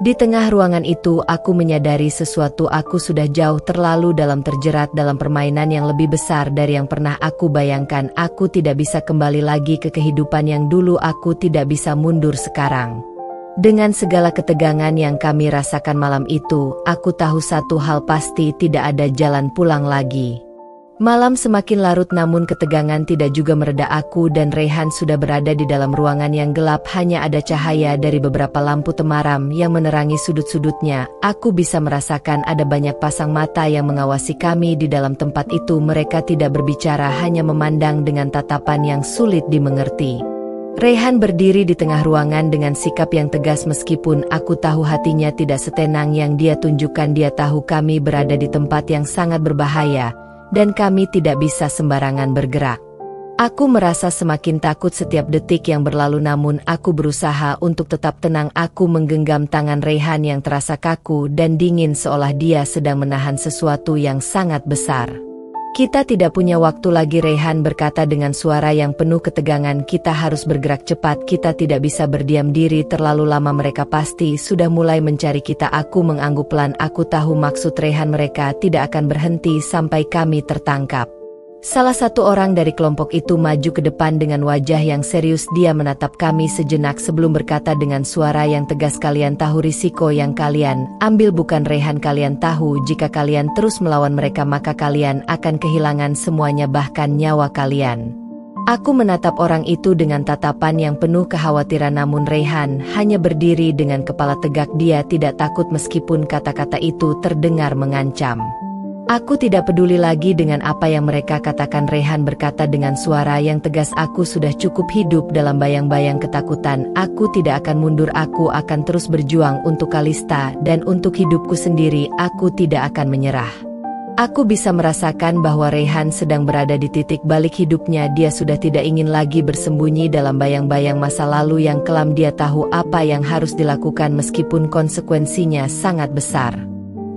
Di tengah ruangan itu aku menyadari sesuatu. Aku sudah jauh terlalu dalam terjerat dalam permainan yang lebih besar dari yang pernah aku bayangkan. Aku tidak bisa kembali lagi ke kehidupan yang dulu. Aku tidak bisa mundur sekarang. Dengan segala ketegangan yang kami rasakan malam itu, aku tahu satu hal pasti: tidak ada jalan pulang lagi. Malam semakin larut, namun ketegangan tidak juga mereda. Aku dan Rehan sudah berada di dalam ruangan yang gelap. Hanya ada cahaya dari beberapa lampu temaram yang menerangi sudut-sudutnya. Aku bisa merasakan ada banyak pasang mata yang mengawasi kami di dalam tempat itu. Mereka tidak berbicara, hanya memandang dengan tatapan yang sulit dimengerti. Rehan berdiri di tengah ruangan dengan sikap yang tegas. Meskipun aku tahu hatinya tidak setenang yang dia tunjukkan. Dia tahu kami berada di tempat yang sangat berbahaya, dan kami tidak bisa sembarangan bergerak. Aku merasa semakin takut setiap detik yang berlalu, namun aku berusaha untuk tetap tenang. Aku menggenggam tangan Rehan yang terasa kaku dan dingin, seolah dia sedang menahan sesuatu yang sangat besar. "Kita tidak punya waktu lagi," Rehan berkata dengan suara yang penuh ketegangan. "Kita harus bergerak cepat. Kita tidak bisa berdiam diri terlalu lama. Mereka pasti sudah mulai mencari kita." Aku mengangguk pelan. Aku tahu maksud Rehan. Mereka tidak akan berhenti sampai kami tertangkap. Salah satu orang dari kelompok itu maju ke depan dengan wajah yang serius. Dia menatap kami sejenak sebelum berkata dengan suara yang tegas, "Kalian tahu risiko yang kalian ambil, bukan?" Rehan, "Kalian tahu jika kalian terus melawan mereka maka kalian akan kehilangan semuanya, bahkan nyawa kalian." Aku menatap orang itu dengan tatapan yang penuh kekhawatiran, namun Rehan hanya berdiri dengan kepala tegak. Dia tidak takut meskipun kata-kata itu terdengar mengancam. "Aku tidak peduli lagi dengan apa yang mereka katakan," Rehan berkata dengan suara yang tegas. "Aku sudah cukup hidup dalam bayang-bayang ketakutan. Aku tidak akan mundur. Aku akan terus berjuang untuk Kalista dan untuk hidupku sendiri. Aku tidak akan menyerah." Aku bisa merasakan bahwa Rehan sedang berada di titik balik hidupnya. Dia sudah tidak ingin lagi bersembunyi dalam bayang-bayang masa lalu yang kelam. Dia tahu apa yang harus dilakukan meskipun konsekuensinya sangat besar.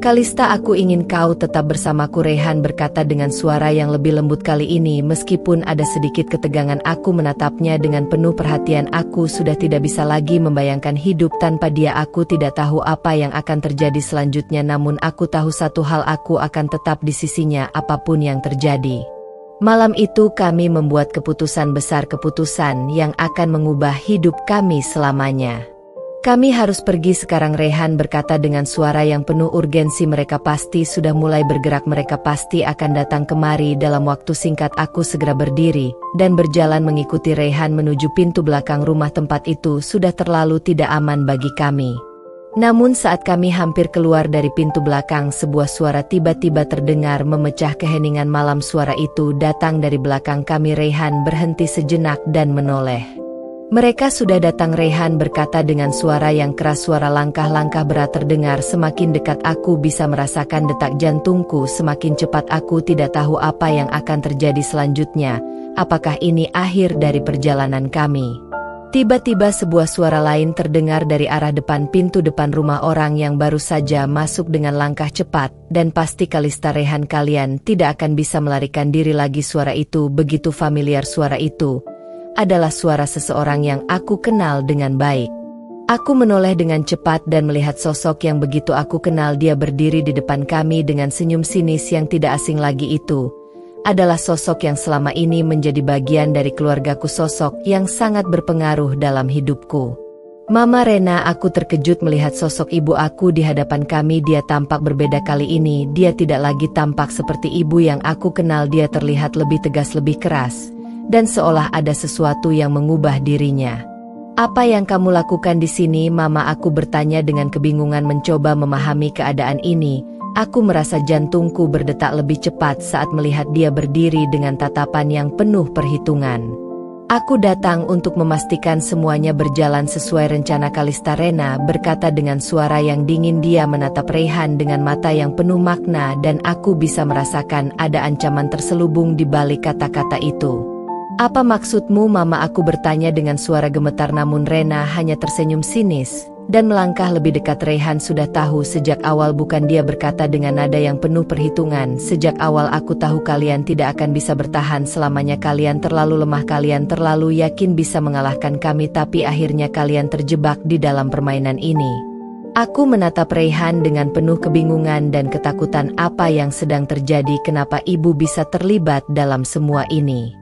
"Kalista, aku ingin kau tetap bersamaku," Rehan berkata dengan suara yang lebih lembut kali ini. Meskipun ada sedikit ketegangan, aku menatapnya dengan penuh perhatian. Aku sudah tidak bisa lagi membayangkan hidup tanpa dia. Aku tidak tahu apa yang akan terjadi selanjutnya, namun aku tahu satu hal: aku akan tetap di sisinya apapun yang terjadi. Malam itu kami membuat keputusan besar, keputusan yang akan mengubah hidup kami selamanya. Kami harus pergi sekarang, Rehan berkata dengan suara yang penuh urgensi. Mereka pasti sudah mulai bergerak, mereka pasti akan datang kemari dalam waktu singkat. Aku segera berdiri dan berjalan mengikuti Rehan menuju pintu belakang rumah. Tempat itu sudah terlalu tidak aman bagi kami. Namun saat kami hampir keluar dari pintu belakang, sebuah suara tiba-tiba terdengar memecah keheningan malam. Suara itu datang dari belakang kami. Rehan berhenti sejenak dan menoleh. Mereka sudah datang, Rehan berkata dengan suara yang keras. Suara langkah-langkah berat terdengar semakin dekat. Aku bisa merasakan detak jantungku semakin cepat. Aku tidak tahu apa yang akan terjadi selanjutnya. Apakah ini akhir dari perjalanan kami? Tiba-tiba sebuah suara lain terdengar dari arah depan pintu depan rumah orang yang baru saja masuk dengan langkah cepat. Dan pasti Kalista, Rehan, kalian tidak akan bisa melarikan diri lagi. Suara itu begitu familiar. Suara itu adalah suara seseorang yang aku kenal dengan baik. Aku menoleh dengan cepat dan melihat sosok yang begitu aku kenal. Dia berdiri di depan kami dengan senyum sinis yang tidak asing lagi. Itu adalah sosok yang selama ini menjadi bagian dari keluargaku, sosok yang sangat berpengaruh dalam hidupku. Mama Rena, aku terkejut melihat sosok ibu aku di hadapan kami. Dia tampak berbeda kali ini. Dia tidak lagi tampak seperti ibu yang aku kenal. Dia terlihat lebih tegas, lebih keras, dan seolah ada sesuatu yang mengubah dirinya. Apa yang kamu lakukan di sini, Mama? Aku bertanya dengan kebingungan mencoba memahami keadaan ini. Aku merasa jantungku berdetak lebih cepat saat melihat dia berdiri dengan tatapan yang penuh perhitungan. Aku datang untuk memastikan semuanya berjalan sesuai rencana, Kalista, Rena berkata dengan suara yang dingin. Dia menatap Rehan dengan mata yang penuh makna dan aku bisa merasakan ada ancaman terselubung di balik kata-kata itu. Apa maksudmu, Mama? Aku bertanya dengan suara gemetar, namun Rena hanya tersenyum sinis dan melangkah lebih dekat. Rehan sudah tahu sejak awal, bukan? Dia berkata dengan nada yang penuh perhitungan. Sejak awal aku tahu kalian tidak akan bisa bertahan selamanya. Kalian terlalu lemah, kalian terlalu yakin bisa mengalahkan kami, tapi akhirnya kalian terjebak di dalam permainan ini. Aku menatap Rehan dengan penuh kebingungan dan ketakutan. Apa yang sedang terjadi? Kenapa ibu bisa terlibat dalam semua ini?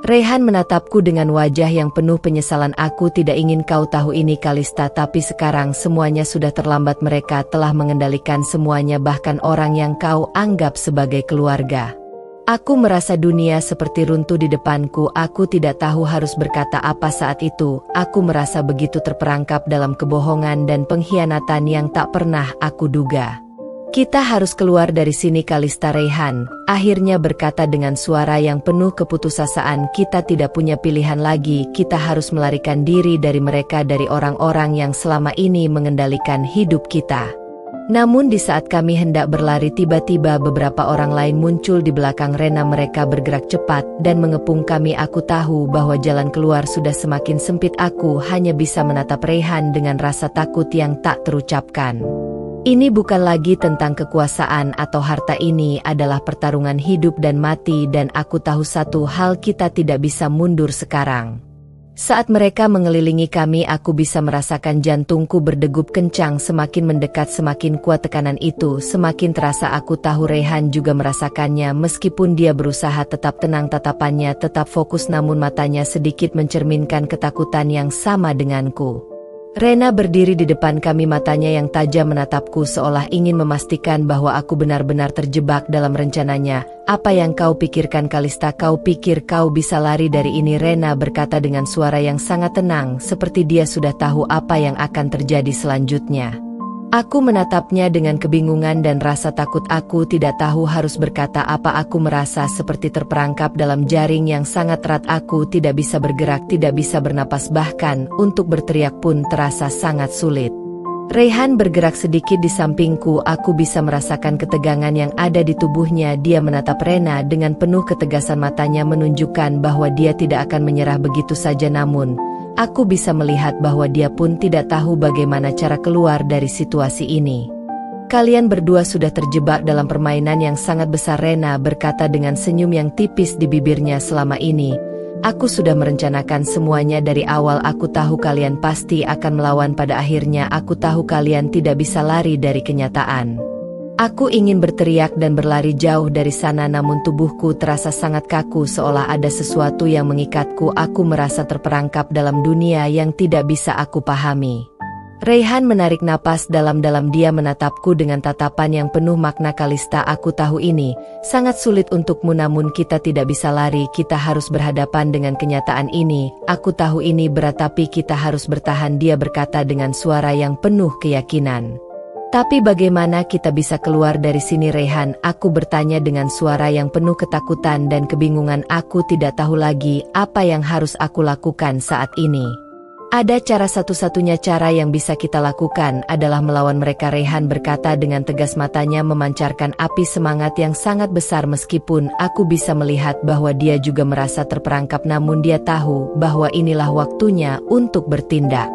Rehan menatapku dengan wajah yang penuh penyesalan. Aku tidak ingin kau tahu ini, Kalista, tapi sekarang semuanya sudah terlambat. Mereka telah mengendalikan semuanya, bahkan orang yang kau anggap sebagai keluarga. Aku merasa dunia seperti runtuh di depanku. Aku tidak tahu harus berkata apa saat itu. Aku merasa begitu terperangkap dalam kebohongan dan pengkhianatan yang tak pernah aku duga. Kita harus keluar dari sini, Kalista, Rehan akhirnya berkata dengan suara yang penuh keputusasaan. Kita tidak punya pilihan lagi. Kita harus melarikan diri dari mereka, dari orang-orang yang selama ini mengendalikan hidup kita. Namun di saat kami hendak berlari, tiba-tiba beberapa orang lain muncul di belakang Rena. Mereka bergerak cepat dan mengepung kami. Aku tahu bahwa jalan keluar sudah semakin sempit. Aku hanya bisa menatap Rehan dengan rasa takut yang tak terucapkan. Ini bukan lagi tentang kekuasaan atau harta, ini adalah pertarungan hidup dan mati, dan aku tahu satu hal, kita tidak bisa mundur sekarang. Saat mereka mengelilingi kami, aku bisa merasakan jantungku berdegup kencang. Semakin mendekat, semakin kuat tekanan itu, semakin terasa. Aku tahu Rehan juga merasakannya. Meskipun dia berusaha tetap tenang, tatapannya tetap fokus, namun matanya sedikit mencerminkan ketakutan yang sama denganku. Rena berdiri di depan kami, matanya yang tajam menatapku seolah ingin memastikan bahwa aku benar-benar terjebak dalam rencananya. Apa yang kau pikirkan, Kalista? Kau pikir kau bisa lari dari ini? Rena berkata dengan suara yang sangat tenang, seperti dia sudah tahu apa yang akan terjadi selanjutnya. Aku menatapnya dengan kebingungan dan rasa takut. Aku tidak tahu harus berkata apa. Aku merasa seperti terperangkap dalam jaring yang sangat erat. Aku tidak bisa bergerak, tidak bisa bernapas, bahkan untuk berteriak pun terasa sangat sulit. Rehan bergerak sedikit di sampingku. Aku bisa merasakan ketegangan yang ada di tubuhnya. Dia menatap Rena dengan penuh ketegasan, matanya menunjukkan bahwa dia tidak akan menyerah begitu saja. Namun aku bisa melihat bahwa dia pun tidak tahu bagaimana cara keluar dari situasi ini. Kalian berdua sudah terjebak dalam permainan yang sangat besar, Rena berkata dengan senyum yang tipis di bibirnya. Selama ini aku sudah merencanakan semuanya dari awal. Aku tahu kalian pasti akan melawan. Pada akhirnya aku tahu kalian tidak bisa lari dari kenyataan. Aku ingin berteriak dan berlari jauh dari sana, namun tubuhku terasa sangat kaku, seolah ada sesuatu yang mengikatku. Aku merasa terperangkap dalam dunia yang tidak bisa aku pahami. Raihan menarik napas dalam-dalam. Dia menatapku dengan tatapan yang penuh makna. Kalista, aku tahu ini sangat sulit untukmu, namun kita tidak bisa lari. Kita harus berhadapan dengan kenyataan ini. Aku tahu ini berat, tapi kita harus bertahan, dia berkata dengan suara yang penuh keyakinan. Tapi bagaimana kita bisa keluar dari sini, Raihan? Aku bertanya dengan suara yang penuh ketakutan dan kebingungan. Aku tidak tahu lagi apa yang harus aku lakukan saat ini. Ada cara, satu-satunya cara yang bisa kita lakukan adalah melawan mereka, Raihan berkata dengan tegas. Matanya memancarkan api semangat yang sangat besar. Meskipun aku bisa melihat bahwa dia juga merasa terperangkap, namun dia tahu bahwa inilah waktunya untuk bertindak.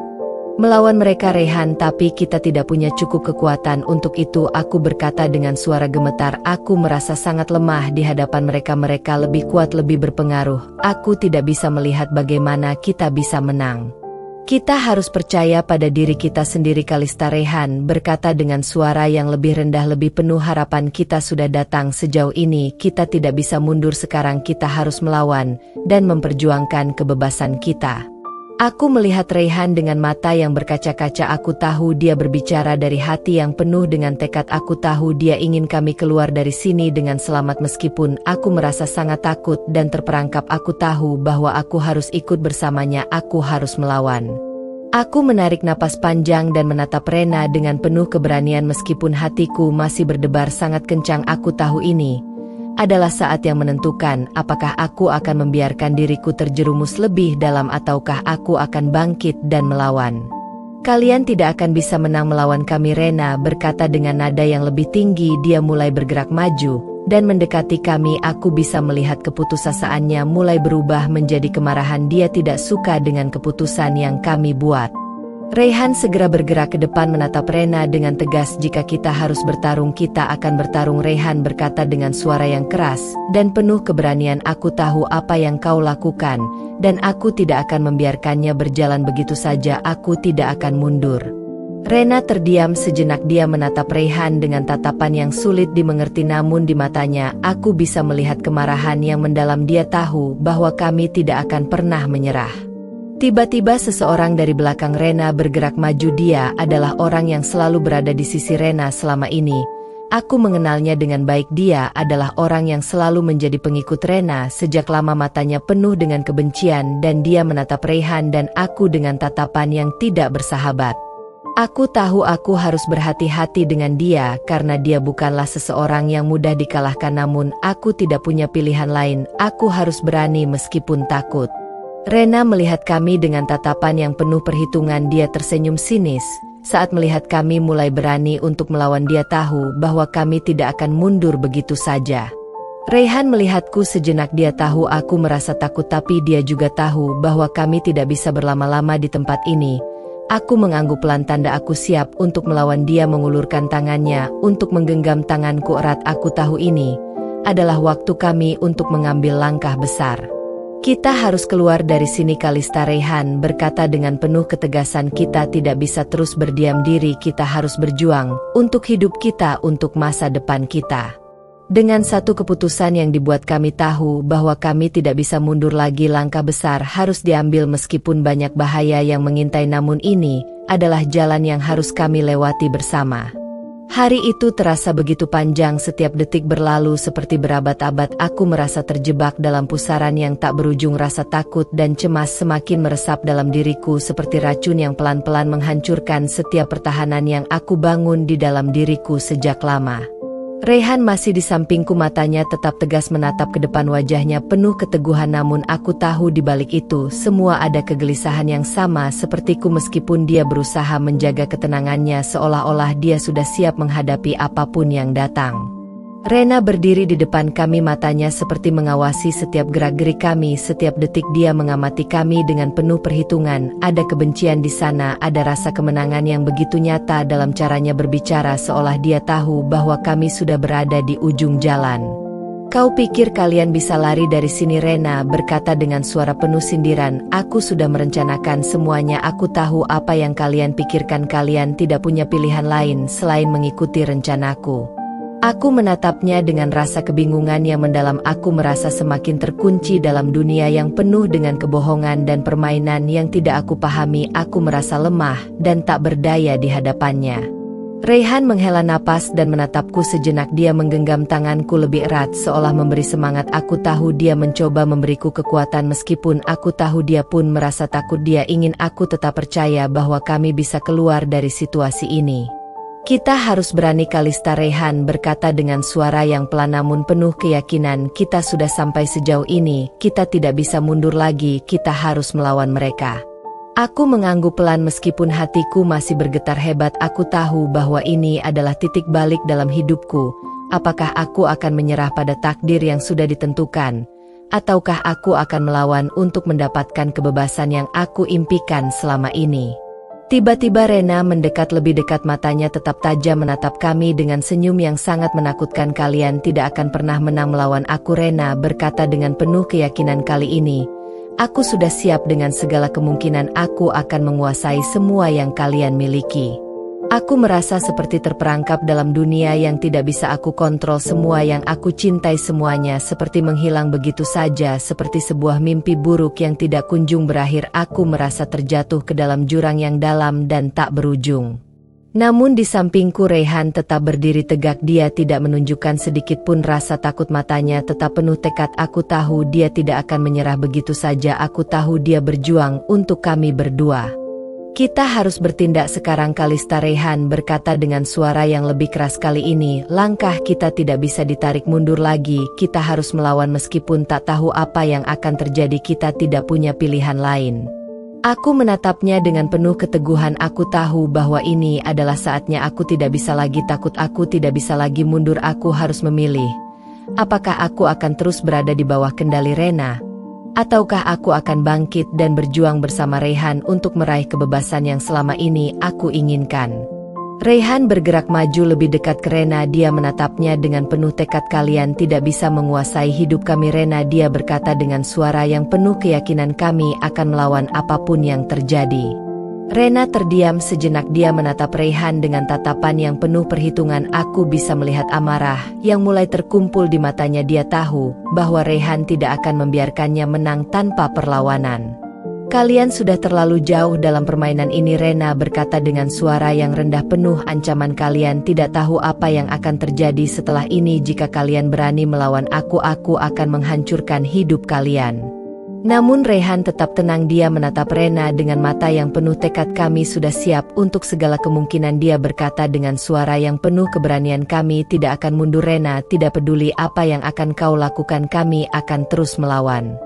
Melawan mereka, Raihan, tapi kita tidak punya cukup kekuatan untuk itu, aku berkata dengan suara gemetar. Aku merasa sangat lemah di hadapan mereka. Mereka lebih kuat, lebih berpengaruh. Aku tidak bisa melihat bagaimana kita bisa menang. Kita harus percaya pada diri kita sendiri, Kalista, Raihan berkata dengan suara yang lebih rendah, lebih penuh harapan. Kita sudah datang sejauh ini, kita tidak bisa mundur sekarang. Kita harus melawan dan memperjuangkan kebebasan kita. Aku melihat Raihan dengan mata yang berkaca-kaca. Aku tahu dia berbicara dari hati yang penuh dengan tekad. Aku tahu dia ingin kami keluar dari sini dengan selamat. Meskipun aku merasa sangat takut dan terperangkap, aku tahu bahwa aku harus ikut bersamanya. Aku harus melawan. Aku menarik napas panjang dan menatap Rena dengan penuh keberanian. Meskipun hatiku masih berdebar sangat kencang, aku tahu ini adalah saat yang menentukan. Apakah aku akan membiarkan diriku terjerumus lebih dalam, ataukah aku akan bangkit dan melawan? Kalian tidak akan bisa menang melawan kami, Rena berkata dengan nada yang lebih tinggi. Dia mulai bergerak maju dan mendekati kami. Aku bisa melihat keputusasaannya mulai berubah menjadi kemarahan. Dia tidak suka dengan keputusan yang kami buat. Raihan segera bergerak ke depan menatap Rena dengan tegas. Jika kita harus bertarung, kita akan bertarung, Raihan berkata dengan suara yang keras dan penuh keberanian. Aku tahu apa yang kau lakukan, dan aku tidak akan membiarkannya berjalan begitu saja. Aku tidak akan mundur. Rena terdiam sejenak. Dia menatap Raihan dengan tatapan yang sulit dimengerti, namun di matanya aku bisa melihat kemarahan yang mendalam. Dia tahu bahwa kami tidak akan pernah menyerah. Tiba-tiba seseorang dari belakang Rena bergerak maju. Dia adalah orang yang selalu berada di sisi Rena selama ini. Aku mengenalnya dengan baik. Dia adalah orang yang selalu menjadi pengikut Rena sejak lama. Matanya penuh dengan kebencian dan dia menatap Raihan dan aku dengan tatapan yang tidak bersahabat. Aku tahu aku harus berhati-hati dengan dia karena dia bukanlah seseorang yang mudah dikalahkan, namun aku tidak punya pilihan lain. Aku harus berani meskipun takut. Rena melihat kami dengan tatapan yang penuh perhitungan. Dia tersenyum sinis saat melihat kami mulai berani untuk melawan. Dia tahu bahwa kami tidak akan mundur begitu saja. Raihan melihatku sejenak. Dia tahu aku merasa takut, tapi dia juga tahu bahwa kami tidak bisa berlama-lama di tempat ini. Aku mengangguk pelan, tanda aku siap untuk melawan. Dia mengulurkan tangannya untuk menggenggam tanganku erat. Aku tahu ini adalah waktu kami untuk mengambil langkah besar. Kita harus keluar dari sini, Kalista, Raihan berkata dengan penuh ketegasan. Kita tidak bisa terus berdiam diri. Kita harus berjuang untuk hidup kita, untuk masa depan kita. Dengan satu keputusan yang dibuat, kami tahu bahwa kami tidak bisa mundur lagi. Langkah besar harus diambil meskipun banyak bahaya yang mengintai, namun ini adalah jalan yang harus kami lewati bersama. Hari itu terasa begitu panjang. Setiap detik berlalu seperti berabad-abad. Aku merasa terjebak dalam pusaran yang tak berujung. Rasa takut dan cemas semakin meresap dalam diriku seperti racun yang pelan-pelan menghancurkan setiap pertahanan yang aku bangun di dalam diriku sejak lama. Raihan masih di sampingku, matanya tetap tegas menatap ke depan, wajahnya penuh keteguhan. Namun aku tahu di balik itu semua ada kegelisahan yang sama sepertiku. Meskipun dia berusaha menjaga ketenangannya seolah-olah dia sudah siap menghadapi apapun yang datang. Rena berdiri di depan kami, matanya seperti mengawasi setiap gerak-gerik kami. Setiap detik dia mengamati kami dengan penuh perhitungan. Ada kebencian di sana, ada rasa kemenangan yang begitu nyata dalam caranya berbicara, seolah dia tahu bahwa kami sudah berada di ujung jalan. Kau pikir kalian bisa lari dari sini? Rena berkata dengan suara penuh sindiran. Aku sudah merencanakan semuanya. Aku tahu apa yang kalian pikirkan. Kalian tidak punya pilihan lain selain mengikuti rencanaku. Aku menatapnya dengan rasa kebingungan yang mendalam. Aku merasa semakin terkunci dalam dunia yang penuh dengan kebohongan dan permainan yang tidak aku pahami. Aku merasa lemah dan tak berdaya di hadapannya. Raihan menghela napas dan menatapku sejenak. Dia menggenggam tanganku lebih erat seolah memberi semangat. Aku tahu dia mencoba memberiku kekuatan meskipun aku tahu dia pun merasa takut. Dia ingin aku tetap percaya bahwa kami bisa keluar dari situasi ini. Kita harus berani, Kalista. Raihan berkata dengan suara yang pelan namun penuh keyakinan. Kita sudah sampai sejauh ini, kita tidak bisa mundur lagi, kita harus melawan mereka. Aku mengangguk pelan meskipun hatiku masih bergetar hebat. Aku tahu bahwa ini adalah titik balik dalam hidupku. Apakah aku akan menyerah pada takdir yang sudah ditentukan? Ataukah aku akan melawan untuk mendapatkan kebebasan yang aku impikan selama ini? Tiba-tiba Rena mendekat lebih dekat, matanya tetap tajam menatap kami dengan senyum yang sangat menakutkan. Kalian tidak akan pernah menang melawan aku, Rena berkata dengan penuh keyakinan. Kali ini, aku sudah siap. Dengan segala kemungkinan aku akan menguasai semua yang kalian miliki. Aku merasa seperti terperangkap dalam dunia yang tidak bisa aku kontrol. Semua yang aku cintai semuanya seperti menghilang begitu saja, seperti sebuah mimpi buruk yang tidak kunjung berakhir. Aku merasa terjatuh ke dalam jurang yang dalam dan tak berujung. Namun di sampingku Raihan tetap berdiri tegak. Dia tidak menunjukkan sedikit pun rasa takut, matanya tetap penuh tekad. Aku tahu dia tidak akan menyerah begitu saja. Aku tahu dia berjuang untuk kami berdua. Kita harus bertindak sekarang, Kalista. Raihan berkata dengan suara yang lebih keras. Kali ini, langkah kita tidak bisa ditarik mundur lagi. Kita harus melawan meskipun tak tahu apa yang akan terjadi. Kita tidak punya pilihan lain. Aku menatapnya dengan penuh keteguhan. Aku tahu bahwa ini adalah saatnya. Aku tidak bisa lagi takut. Aku tidak bisa lagi mundur. Aku harus memilih. Apakah aku akan terus berada di bawah kendali Rena? Ataukah aku akan bangkit dan berjuang bersama Raihan untuk meraih kebebasan yang selama ini aku inginkan? Raihan bergerak maju lebih dekat ke Rena. Dia menatapnya dengan penuh tekad. Kalian tidak bisa menguasai hidup kami, Rena, dia berkata dengan suara yang penuh keyakinan. Kami akan melawan apapun yang terjadi. Rena terdiam sejenak. Dia menatap Raihan dengan tatapan yang penuh perhitungan. Aku bisa melihat amarah yang mulai terkumpul di matanya. Dia tahu bahwa Raihan tidak akan membiarkannya menang tanpa perlawanan. Kalian sudah terlalu jauh dalam permainan ini, Rena berkata dengan suara yang rendah penuh ancaman. Kalian tidak tahu apa yang akan terjadi setelah ini. Jika kalian berani melawan aku akan menghancurkan hidup kalian. Namun Raihan tetap tenang. Dia menatap Rena dengan mata yang penuh tekad. Kami sudah siap untuk segala kemungkinan, dia berkata dengan suara yang penuh keberanian. Kami tidak akan mundur, Rena, tidak peduli apa yang akan kau lakukan, kami akan terus melawan.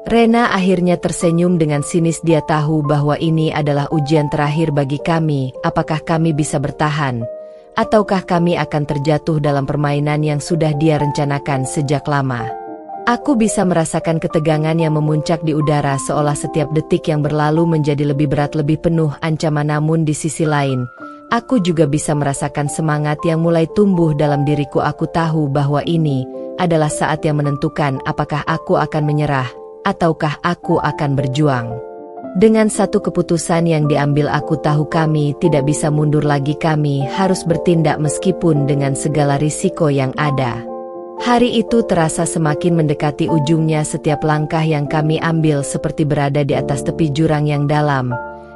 Rena akhirnya tersenyum dengan sinis. Dia tahu bahwa ini adalah ujian terakhir bagi kami. Apakah kami bisa bertahan? Ataukah kami akan terjatuh dalam permainan yang sudah dia rencanakan sejak lama? Aku bisa merasakan ketegangan yang memuncak di udara seolah setiap detik yang berlalu menjadi lebih berat, lebih penuh ancaman. Namun di sisi lain, aku juga bisa merasakan semangat yang mulai tumbuh dalam diriku. Aku tahu bahwa ini adalah saat yang menentukan. Apakah aku akan menyerah, ataukah aku akan berjuang? Dengan satu keputusan yang diambil, aku tahu kami tidak bisa mundur lagi. Kami harus bertindak meskipun dengan segala risiko yang ada. Hari itu terasa semakin mendekati ujungnya. Setiap langkah yang kami ambil seperti berada di atas tepi jurang yang dalam,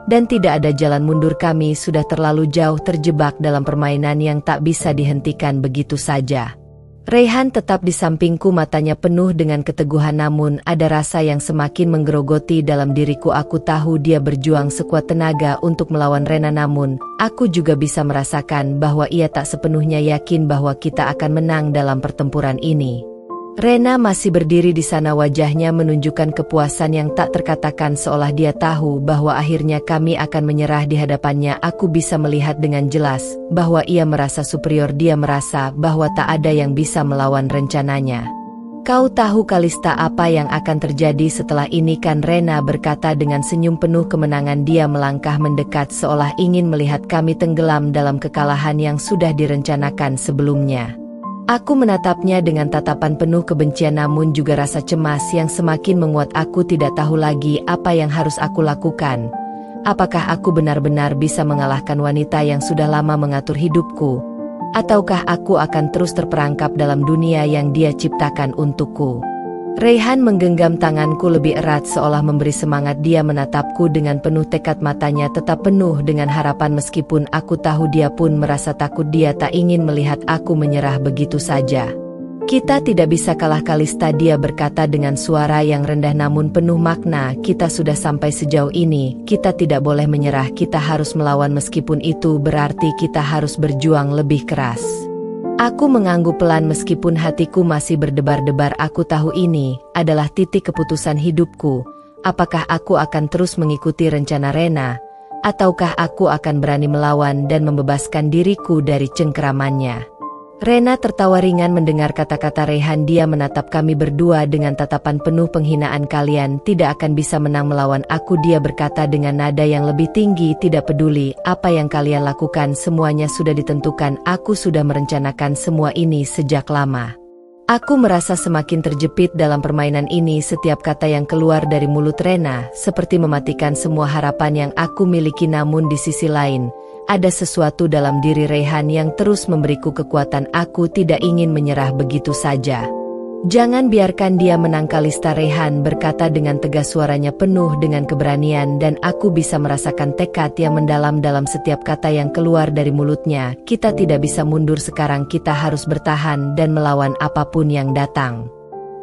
dan tidak ada jalan mundur. Kami sudah terlalu jauh terjebak dalam permainan yang tak bisa dihentikan begitu saja. Raihan tetap di sampingku, matanya penuh dengan keteguhan. Namun ada rasa yang semakin menggerogoti dalam diriku. Aku tahu dia berjuang sekuat tenaga untuk melawan Rena, namun aku juga bisa merasakan bahwa ia tak sepenuhnya yakin bahwa kita akan menang dalam pertempuran ini. Rena masih berdiri di sana, wajahnya menunjukkan kepuasan yang tak terkatakan seolah dia tahu bahwa akhirnya kami akan menyerah di hadapannya. Aku bisa melihat dengan jelas bahwa ia merasa superior. Dia merasa bahwa tak ada yang bisa melawan rencananya. Kau tahu, Kalista, apa yang akan terjadi setelah ini kan? Rena berkata dengan senyum penuh kemenangan. Dia melangkah mendekat seolah ingin melihat kami tenggelam dalam kekalahan yang sudah direncanakan sebelumnya. Aku menatapnya dengan tatapan penuh kebencian namun juga rasa cemas yang semakin menguat. Aku tidak tahu lagi apa yang harus aku lakukan. Apakah aku benar-benar bisa mengalahkan wanita yang sudah lama mengatur hidupku? Ataukah aku akan terus terperangkap dalam dunia yang Dia ciptakan untukku? Raihan menggenggam tanganku lebih erat seolah memberi semangat. Dia menatapku dengan penuh tekad, matanya tetap penuh dengan harapan meskipun aku tahu dia pun merasa takut. Dia tak ingin melihat aku menyerah begitu saja. Kita tidak bisa kalah Kalista, dia berkata dengan suara yang rendah namun penuh makna. Kita sudah sampai sejauh ini, kita tidak boleh menyerah, kita harus melawan meskipun itu berarti kita harus berjuang lebih keras. Aku mengangguk pelan meskipun hatiku masih berdebar-debar. Aku tahu ini adalah titik keputusan hidupku. Apakah aku akan terus mengikuti rencana Rena, ataukah aku akan berani melawan dan membebaskan diriku dari cengkeramannya? Rena tertawa ringan mendengar kata-kata Raihan. Dia menatap kami berdua dengan tatapan penuh penghinaan. Kalian tidak akan bisa menang melawan aku, dia berkata dengan nada yang lebih tinggi. Tidak peduli apa yang kalian lakukan, semuanya sudah ditentukan. Aku sudah merencanakan semua ini sejak lama. Aku merasa semakin terjepit dalam permainan ini. Setiap kata yang keluar dari mulut Rena seperti mematikan semua harapan yang aku miliki. Namun di sisi lain, ada sesuatu dalam diri Raihan yang terus memberiku kekuatan. Aku tidak ingin menyerah begitu saja. Jangan biarkan dia menang Kalista, Raihan berkata dengan tegas, suaranya penuh dengan keberanian dan aku bisa merasakan tekad yang mendalam dalam setiap kata yang keluar dari mulutnya. Kita tidak bisa mundur sekarang, kita harus bertahan dan melawan apapun yang datang.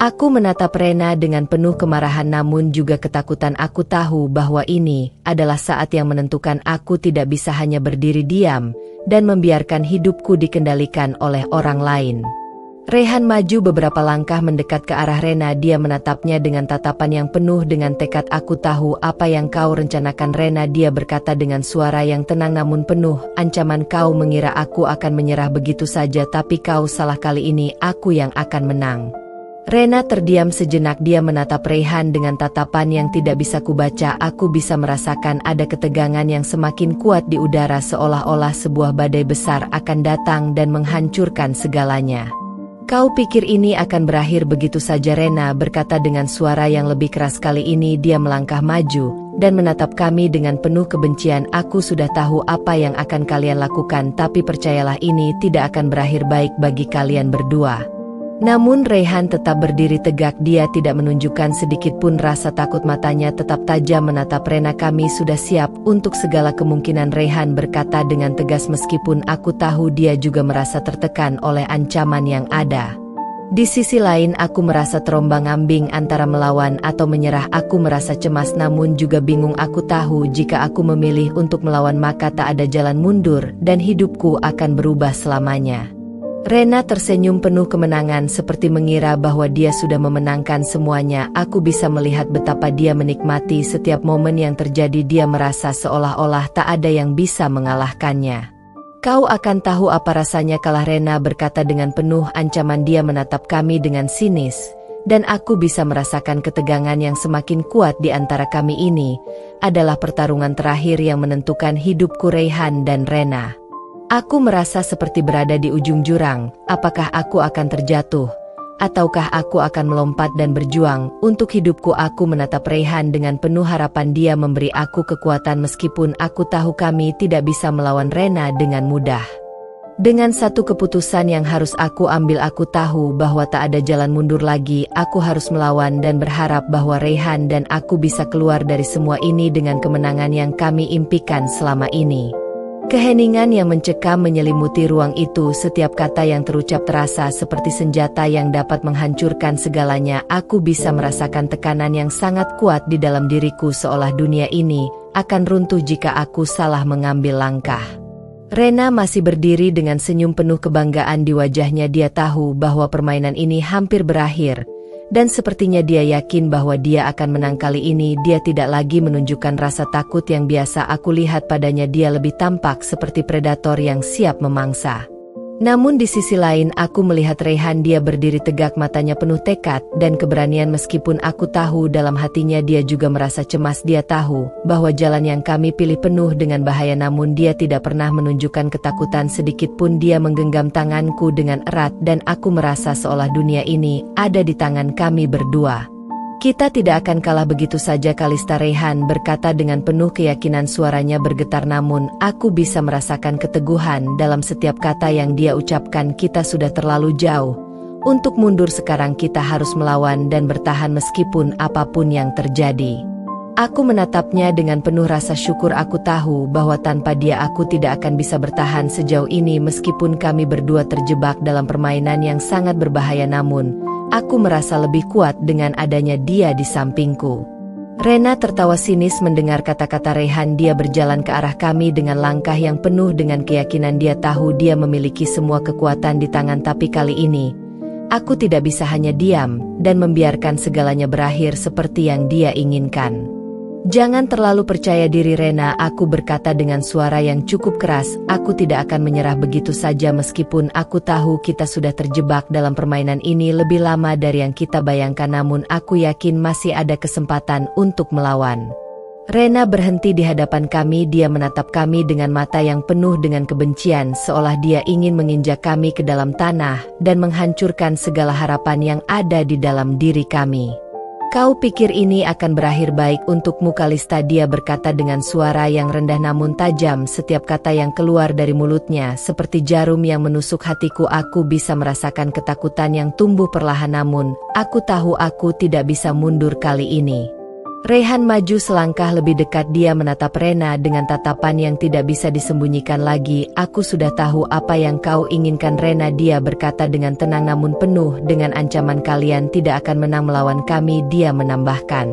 Aku menatap Rena dengan penuh kemarahan namun juga ketakutan. Aku tahu bahwa ini adalah saat yang menentukan. Aku tidak bisa hanya berdiri diam dan membiarkan hidupku dikendalikan oleh orang lain. Raihan maju beberapa langkah mendekat ke arah Rena. Dia menatapnya dengan tatapan yang penuh dengan tekad. Aku tahu apa yang kau rencanakan Rena, dia berkata dengan suara yang tenang namun penuh ancaman. Kau mengira aku akan menyerah begitu saja, tapi kau salah. Kali ini aku yang akan menang. Rena terdiam sejenak. Dia menatap Raihan dengan tatapan yang tidak bisa kubaca. Aku bisa merasakan ada ketegangan yang semakin kuat di udara seolah-olah sebuah badai besar akan datang dan menghancurkan segalanya. Kau pikir ini akan berakhir begitu saja? Rena berkata dengan suara yang lebih keras. Kali ini dia melangkah maju dan menatap kami dengan penuh kebencian. Aku sudah tahu apa yang akan kalian lakukan, tapi percayalah ini tidak akan berakhir baik bagi kalian berdua. Namun Raihan tetap berdiri tegak. Dia tidak menunjukkan sedikit pun rasa takut, matanya tetap tajam menatap Rena. Kami sudah siap untuk segala kemungkinan, Raihan berkata dengan tegas meskipun aku tahu dia juga merasa tertekan oleh ancaman yang ada. Di sisi lain aku merasa terombang-ambing antara melawan atau menyerah. Aku merasa cemas namun juga bingung. Aku tahu jika aku memilih untuk melawan maka tak ada jalan mundur dan hidupku akan berubah selamanya. Rena tersenyum penuh kemenangan seperti mengira bahwa dia sudah memenangkan semuanya. Aku bisa melihat betapa dia menikmati setiap momen yang terjadi. Dia merasa seolah-olah tak ada yang bisa mengalahkannya. Kau akan tahu apa rasanya kalah, Rena berkata dengan penuh ancaman. Dia menatap kami dengan sinis, dan aku bisa merasakan ketegangan yang semakin kuat di antara kami. Ini adalah pertarungan terakhir yang menentukan hidupku, Raihan dan Rena. Aku merasa seperti berada di ujung jurang. Apakah aku akan terjatuh? Ataukah aku akan melompat dan berjuang untuk hidupku? Aku menatap Raihan dengan penuh harapan. Dia memberi aku kekuatan meskipun aku tahu kami tidak bisa melawan Rena dengan mudah. Dengan satu keputusan yang harus aku ambil, aku tahu bahwa tak ada jalan mundur lagi. Aku harus melawan dan berharap bahwa Raihan dan aku bisa keluar dari semua ini dengan kemenangan yang kami impikan selama ini. Keheningan yang mencekam menyelimuti ruang itu. Setiap kata yang terucap terasa seperti senjata yang dapat menghancurkan segalanya. Aku bisa merasakan tekanan yang sangat kuat di dalam diriku seolah dunia ini akan runtuh jika aku salah mengambil langkah. Rena masih berdiri dengan senyum penuh kebanggaan di wajahnya. Dia tahu bahwa permainan ini hampir berakhir. Dan sepertinya dia yakin bahwa dia akan menang kali ini. Dia tidak lagi menunjukkan rasa takut yang biasa aku lihat padanya. Dia lebih tampak seperti predator yang siap memangsa. Namun di sisi lain aku melihat Raihan. Dia berdiri tegak, matanya penuh tekad dan keberanian. Meskipun aku tahu dalam hatinya dia juga merasa cemas. Dia tahu bahwa jalan yang kami pilih penuh dengan bahaya, namun dia tidak pernah menunjukkan ketakutan sedikit pun. Dia menggenggam tanganku dengan erat dan aku merasa seolah dunia ini ada di tangan kami berdua. Kita tidak akan kalah begitu saja, Kalista. Raihan berkata dengan penuh keyakinan, suaranya bergetar namun aku bisa merasakan keteguhan dalam setiap kata yang dia ucapkan. Kita sudah terlalu jauh untuk mundur sekarang, kita harus melawan dan bertahan meskipun apapun yang terjadi. Aku menatapnya dengan penuh rasa syukur. Aku tahu bahwa tanpa dia aku tidak akan bisa bertahan sejauh ini meskipun kami berdua terjebak dalam permainan yang sangat berbahaya, namun aku merasa lebih kuat dengan adanya dia di sampingku. Rena tertawa sinis mendengar kata-kata Raihan. Dia berjalan ke arah kami dengan langkah yang penuh dengan keyakinan. Dia tahu dia memiliki semua kekuatan di tangan, tapi kali ini aku tidak bisa hanya diam dan membiarkan segalanya berakhir seperti yang dia inginkan. Jangan terlalu percaya diri, Rena, aku berkata dengan suara yang cukup keras. Aku tidak akan menyerah begitu saja meskipun aku tahu kita sudah terjebak dalam permainan ini lebih lama dari yang kita bayangkan, namun aku yakin masih ada kesempatan untuk melawan. Rena berhenti di hadapan kami. Dia menatap kami dengan mata yang penuh dengan kebencian, seolah dia ingin menginjak kami ke dalam tanah dan menghancurkan segala harapan yang ada di dalam diri kami. Kau pikir ini akan berakhir baik untukmu, Kalista? Dia berkata dengan suara yang rendah namun tajam. Setiap kata yang keluar dari mulutnya seperti jarum yang menusuk hatiku. Aku bisa merasakan ketakutan yang tumbuh perlahan, namun aku tahu aku tidak bisa mundur kali ini. Raihan maju selangkah lebih dekat. Dia menatap Rena dengan tatapan yang tidak bisa disembunyikan lagi. Aku sudah tahu apa yang kau inginkan, Rena, dia berkata dengan tenang namun penuh dengan ancaman. Kalian tidak akan menang melawan kami, dia menambahkan.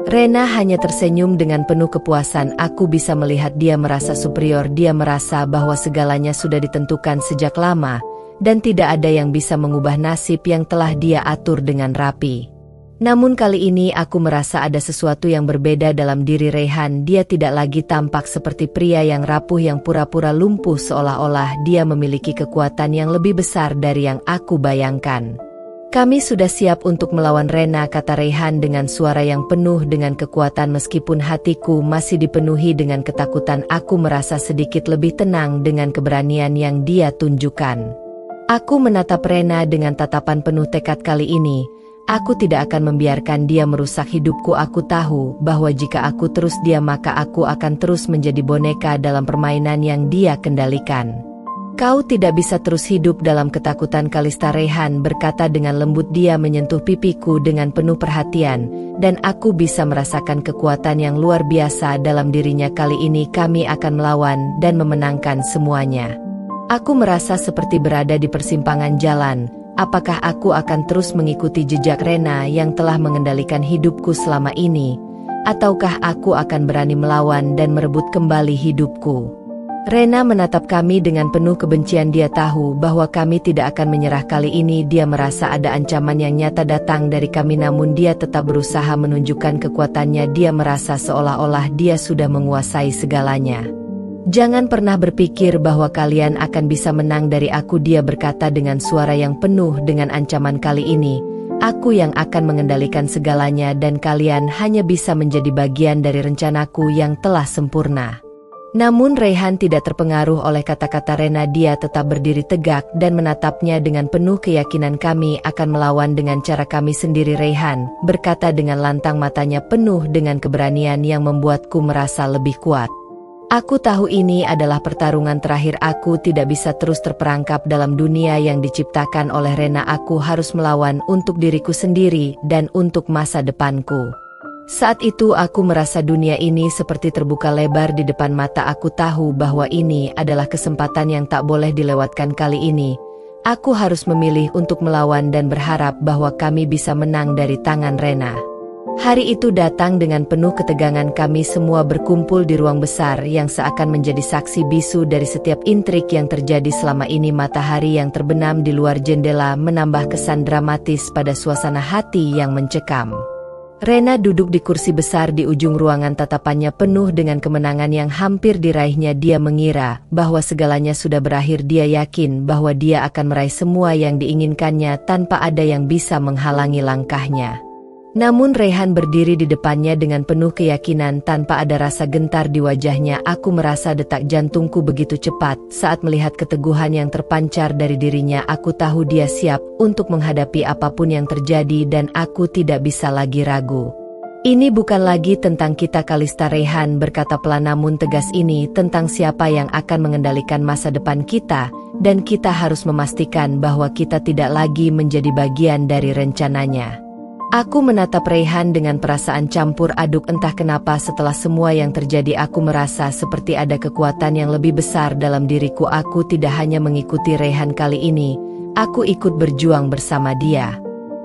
Rena hanya tersenyum dengan penuh kepuasan. Aku bisa melihat dia merasa superior. Dia merasa bahwa segalanya sudah ditentukan sejak lama dan tidak ada yang bisa mengubah nasib yang telah dia atur dengan rapi. Namun kali ini aku merasa ada sesuatu yang berbeda dalam diri Raihan. Dia tidak lagi tampak seperti pria yang rapuh yang pura-pura lumpuh, seolah-olah dia memiliki kekuatan yang lebih besar dari yang aku bayangkan. Kami sudah siap untuk melawan, Rena, kata Raihan dengan suara yang penuh dengan kekuatan. Meskipun hatiku masih dipenuhi dengan ketakutan, aku merasa sedikit lebih tenang dengan keberanian yang dia tunjukkan. Aku menatap Rena dengan tatapan penuh tekad. Kali ini aku tidak akan membiarkan dia merusak hidupku. Aku tahu bahwa jika aku terus diam maka aku akan terus menjadi boneka dalam permainan yang dia kendalikan. Kau tidak bisa terus hidup dalam ketakutan, Kalista, Raihan berkata dengan lembut. Dia menyentuh pipiku dengan penuh perhatian dan aku bisa merasakan kekuatan yang luar biasa dalam dirinya. Kali ini kami akan melawan dan memenangkan semuanya. Aku merasa seperti berada di persimpangan jalan. Apakah aku akan terus mengikuti jejak Rena yang telah mengendalikan hidupku selama ini? Ataukah aku akan berani melawan dan merebut kembali hidupku? Rena menatap kami dengan penuh kebencian. Dia tahu bahwa kami tidak akan menyerah kali ini. Dia merasa ada ancaman yang nyata datang dari kami, namun dia tetap berusaha menunjukkan kekuatannya. Dia merasa seolah-olah dia sudah menguasai segalanya. Jangan pernah berpikir bahwa kalian akan bisa menang dari aku, dia berkata dengan suara yang penuh dengan ancaman. Kali ini, aku yang akan mengendalikan segalanya dan kalian hanya bisa menjadi bagian dari rencanaku yang telah sempurna. Namun Raihan tidak terpengaruh oleh kata-kata Rena. Dia tetap berdiri tegak dan menatapnya dengan penuh keyakinan. Kami akan melawan dengan cara kami sendiri, Raihan berkata dengan lantang, matanya penuh dengan keberanian yang membuatku merasa lebih kuat. Aku tahu ini adalah pertarungan terakhir. Aku tidak bisa terus terperangkap dalam dunia yang diciptakan oleh Rena. Aku harus melawan untuk diriku sendiri dan untuk masa depanku. Saat itu aku merasa dunia ini seperti terbuka lebar di depan mata. Aku tahu bahwa ini adalah kesempatan yang tak boleh dilewatkan. Kali ini, aku harus memilih untuk melawan dan berharap bahwa kami bisa menang dari tangan Rena. Hari itu datang dengan penuh ketegangan. Kami semua berkumpul di ruang besar yang seakan menjadi saksi bisu dari setiap intrik yang terjadi selama ini. Matahari yang terbenam di luar jendela menambah kesan dramatis pada suasana hati yang mencekam. Rena duduk di kursi besar di ujung ruangan, tatapannya penuh dengan kemenangan yang hampir diraihnya. Dia mengira bahwa segalanya sudah berakhir. Dia yakin bahwa dia akan meraih semua yang diinginkannya tanpa ada yang bisa menghalangi langkahnya. Namun Rehan berdiri di depannya dengan penuh keyakinan tanpa ada rasa gentar di wajahnya. Aku merasa detak jantungku begitu cepat saat melihat keteguhan yang terpancar dari dirinya. Aku tahu dia siap untuk menghadapi apapun yang terjadi dan aku tidak bisa lagi ragu. Ini bukan lagi tentang kita, Kalista. Rehan berkata pelan namun tegas, ini tentang siapa yang akan mengendalikan masa depan kita, dan kita harus memastikan bahwa kita tidak lagi menjadi bagian dari rencananya. Aku menatap Rehan dengan perasaan campur aduk. Entah kenapa setelah semua yang terjadi aku merasa seperti ada kekuatan yang lebih besar dalam diriku. Aku tidak hanya mengikuti Rehan kali ini, aku ikut berjuang bersama dia.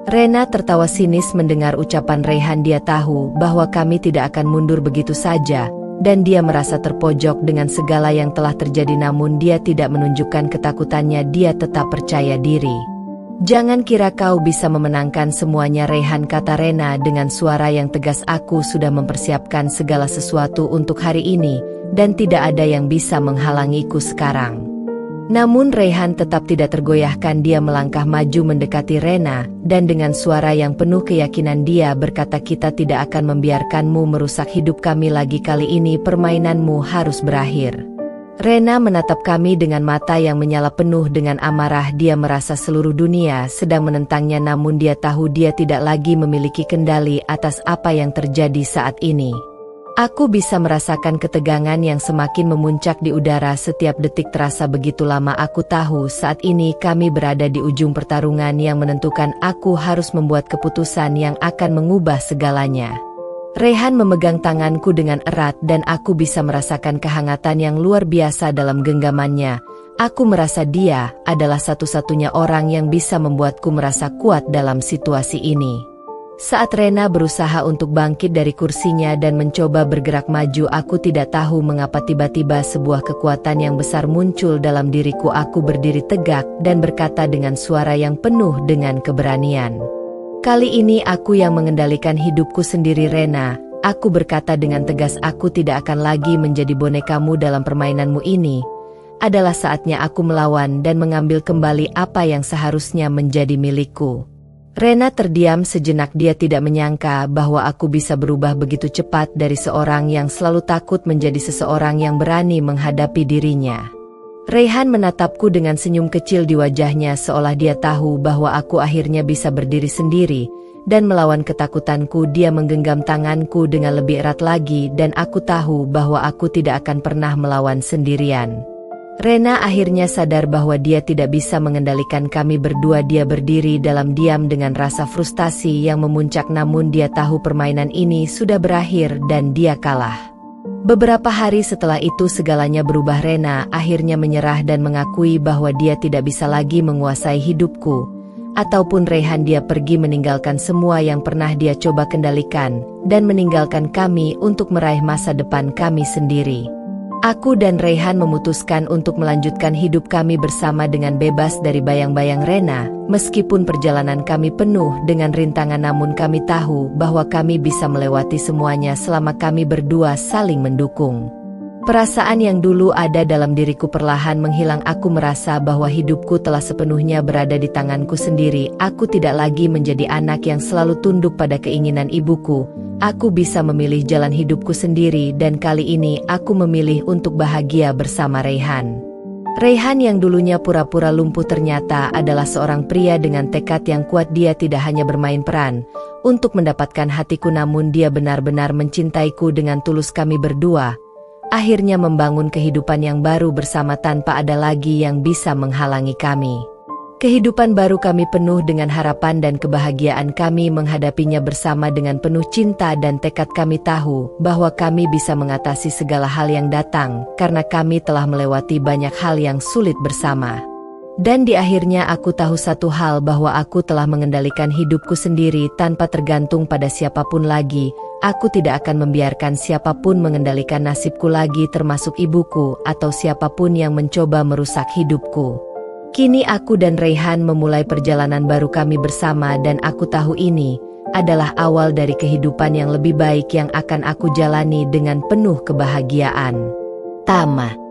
Rena tertawa sinis mendengar ucapan Rehan. Dia tahu bahwa kami tidak akan mundur begitu saja, dan dia merasa terpojok dengan segala yang telah terjadi. Namun dia tidak menunjukkan ketakutannya, dia tetap percaya diri. Jangan kira kau bisa memenangkan semuanya, Rehan, kata Rena dengan suara yang tegas. Aku sudah mempersiapkan segala sesuatu untuk hari ini, dan tidak ada yang bisa menghalangiku sekarang. Namun Rehan tetap tidak tergoyahkan. Dia melangkah maju mendekati Rena, dan dengan suara yang penuh keyakinan dia berkata, kita tidak akan membiarkanmu merusak hidup kami lagi. Kali ini permainanmu harus berakhir. Rena menatap kami dengan mata yang menyala penuh dengan amarah. Dia merasa seluruh dunia sedang menentangnya, namun dia tahu dia tidak lagi memiliki kendali atas apa yang terjadi saat ini. Aku bisa merasakan ketegangan yang semakin memuncak di udara. Setiap detik terasa begitu lama. Aku tahu saat ini kami berada di ujung pertarungan yang menentukan. Aku harus membuat keputusan yang akan mengubah segalanya. Rehan memegang tanganku dengan erat dan aku bisa merasakan kehangatan yang luar biasa dalam genggamannya. Aku merasa dia adalah satu-satunya orang yang bisa membuatku merasa kuat dalam situasi ini. Saat Rena berusaha untuk bangkit dari kursinya dan mencoba bergerak maju, aku tidak tahu mengapa tiba-tiba sebuah kekuatan yang besar muncul dalam diriku. Aku berdiri tegak dan berkata dengan suara yang penuh dengan keberanian. Kali ini aku yang mengendalikan hidupku sendiri, Rena. Aku berkata dengan tegas, aku tidak akan lagi menjadi bonekamu dalam permainanmu ini. Adalah saatnya aku melawan dan mengambil kembali apa yang seharusnya menjadi milikku. Rena terdiam sejenak. Dia tidak menyangka bahwa aku bisa berubah begitu cepat dari seorang yang selalu takut menjadi seseorang yang berani menghadapi dirinya. Rehan menatapku dengan senyum kecil di wajahnya seolah dia tahu bahwa aku akhirnya bisa berdiri sendiri dan melawan ketakutanku. Dia menggenggam tanganku dengan lebih erat lagi dan aku tahu bahwa aku tidak akan pernah melawan sendirian. Rena akhirnya sadar bahwa dia tidak bisa mengendalikan kami berdua. Dia berdiri dalam diam dengan rasa frustasi yang memuncak, namun dia tahu permainan ini sudah berakhir dan dia kalah. Beberapa hari setelah itu segalanya berubah. Rena akhirnya menyerah dan mengakui bahwa dia tidak bisa lagi menguasai hidupku. Ataupun Rehan, dia pergi meninggalkan semua yang pernah dia coba kendalikan, dan meninggalkan kami untuk meraih masa depan kami sendiri. Aku dan Rehan memutuskan untuk melanjutkan hidup kami bersama dengan bebas dari bayang-bayang Rena. Meskipun perjalanan kami penuh dengan rintangan, namun kami tahu bahwa kami bisa melewati semuanya selama kami berdua saling mendukung. Perasaan yang dulu ada dalam diriku perlahan menghilang. Aku merasa bahwa hidupku telah sepenuhnya berada di tanganku sendiri. Aku tidak lagi menjadi anak yang selalu tunduk pada keinginan ibuku. Aku bisa memilih jalan hidupku sendiri, dan kali ini aku memilih untuk bahagia bersama Rehan. Rehan yang dulunya pura-pura lumpuh ternyata adalah seorang pria dengan tekad yang kuat. Dia tidak hanya bermain peran untuk mendapatkan hatiku, namun dia benar-benar mencintaiku dengan tulus. Kami berdua akhirnya membangun kehidupan yang baru bersama tanpa ada lagi yang bisa menghalangi kami. Kehidupan baru kami penuh dengan harapan dan kebahagiaan. Kami menghadapinya bersama dengan penuh cinta dan tekad. Kami tahu bahwa kami bisa mengatasi segala hal yang datang karena kami telah melewati banyak hal yang sulit bersama. Dan di akhirnya aku tahu satu hal, bahwa aku telah mengendalikan hidupku sendiri tanpa tergantung pada siapapun lagi. Aku tidak akan membiarkan siapapun mengendalikan nasibku lagi, termasuk ibuku atau siapapun yang mencoba merusak hidupku. Kini aku dan Rehan memulai perjalanan baru kami bersama, dan aku tahu ini adalah awal dari kehidupan yang lebih baik yang akan aku jalani dengan penuh kebahagiaan. Tamat.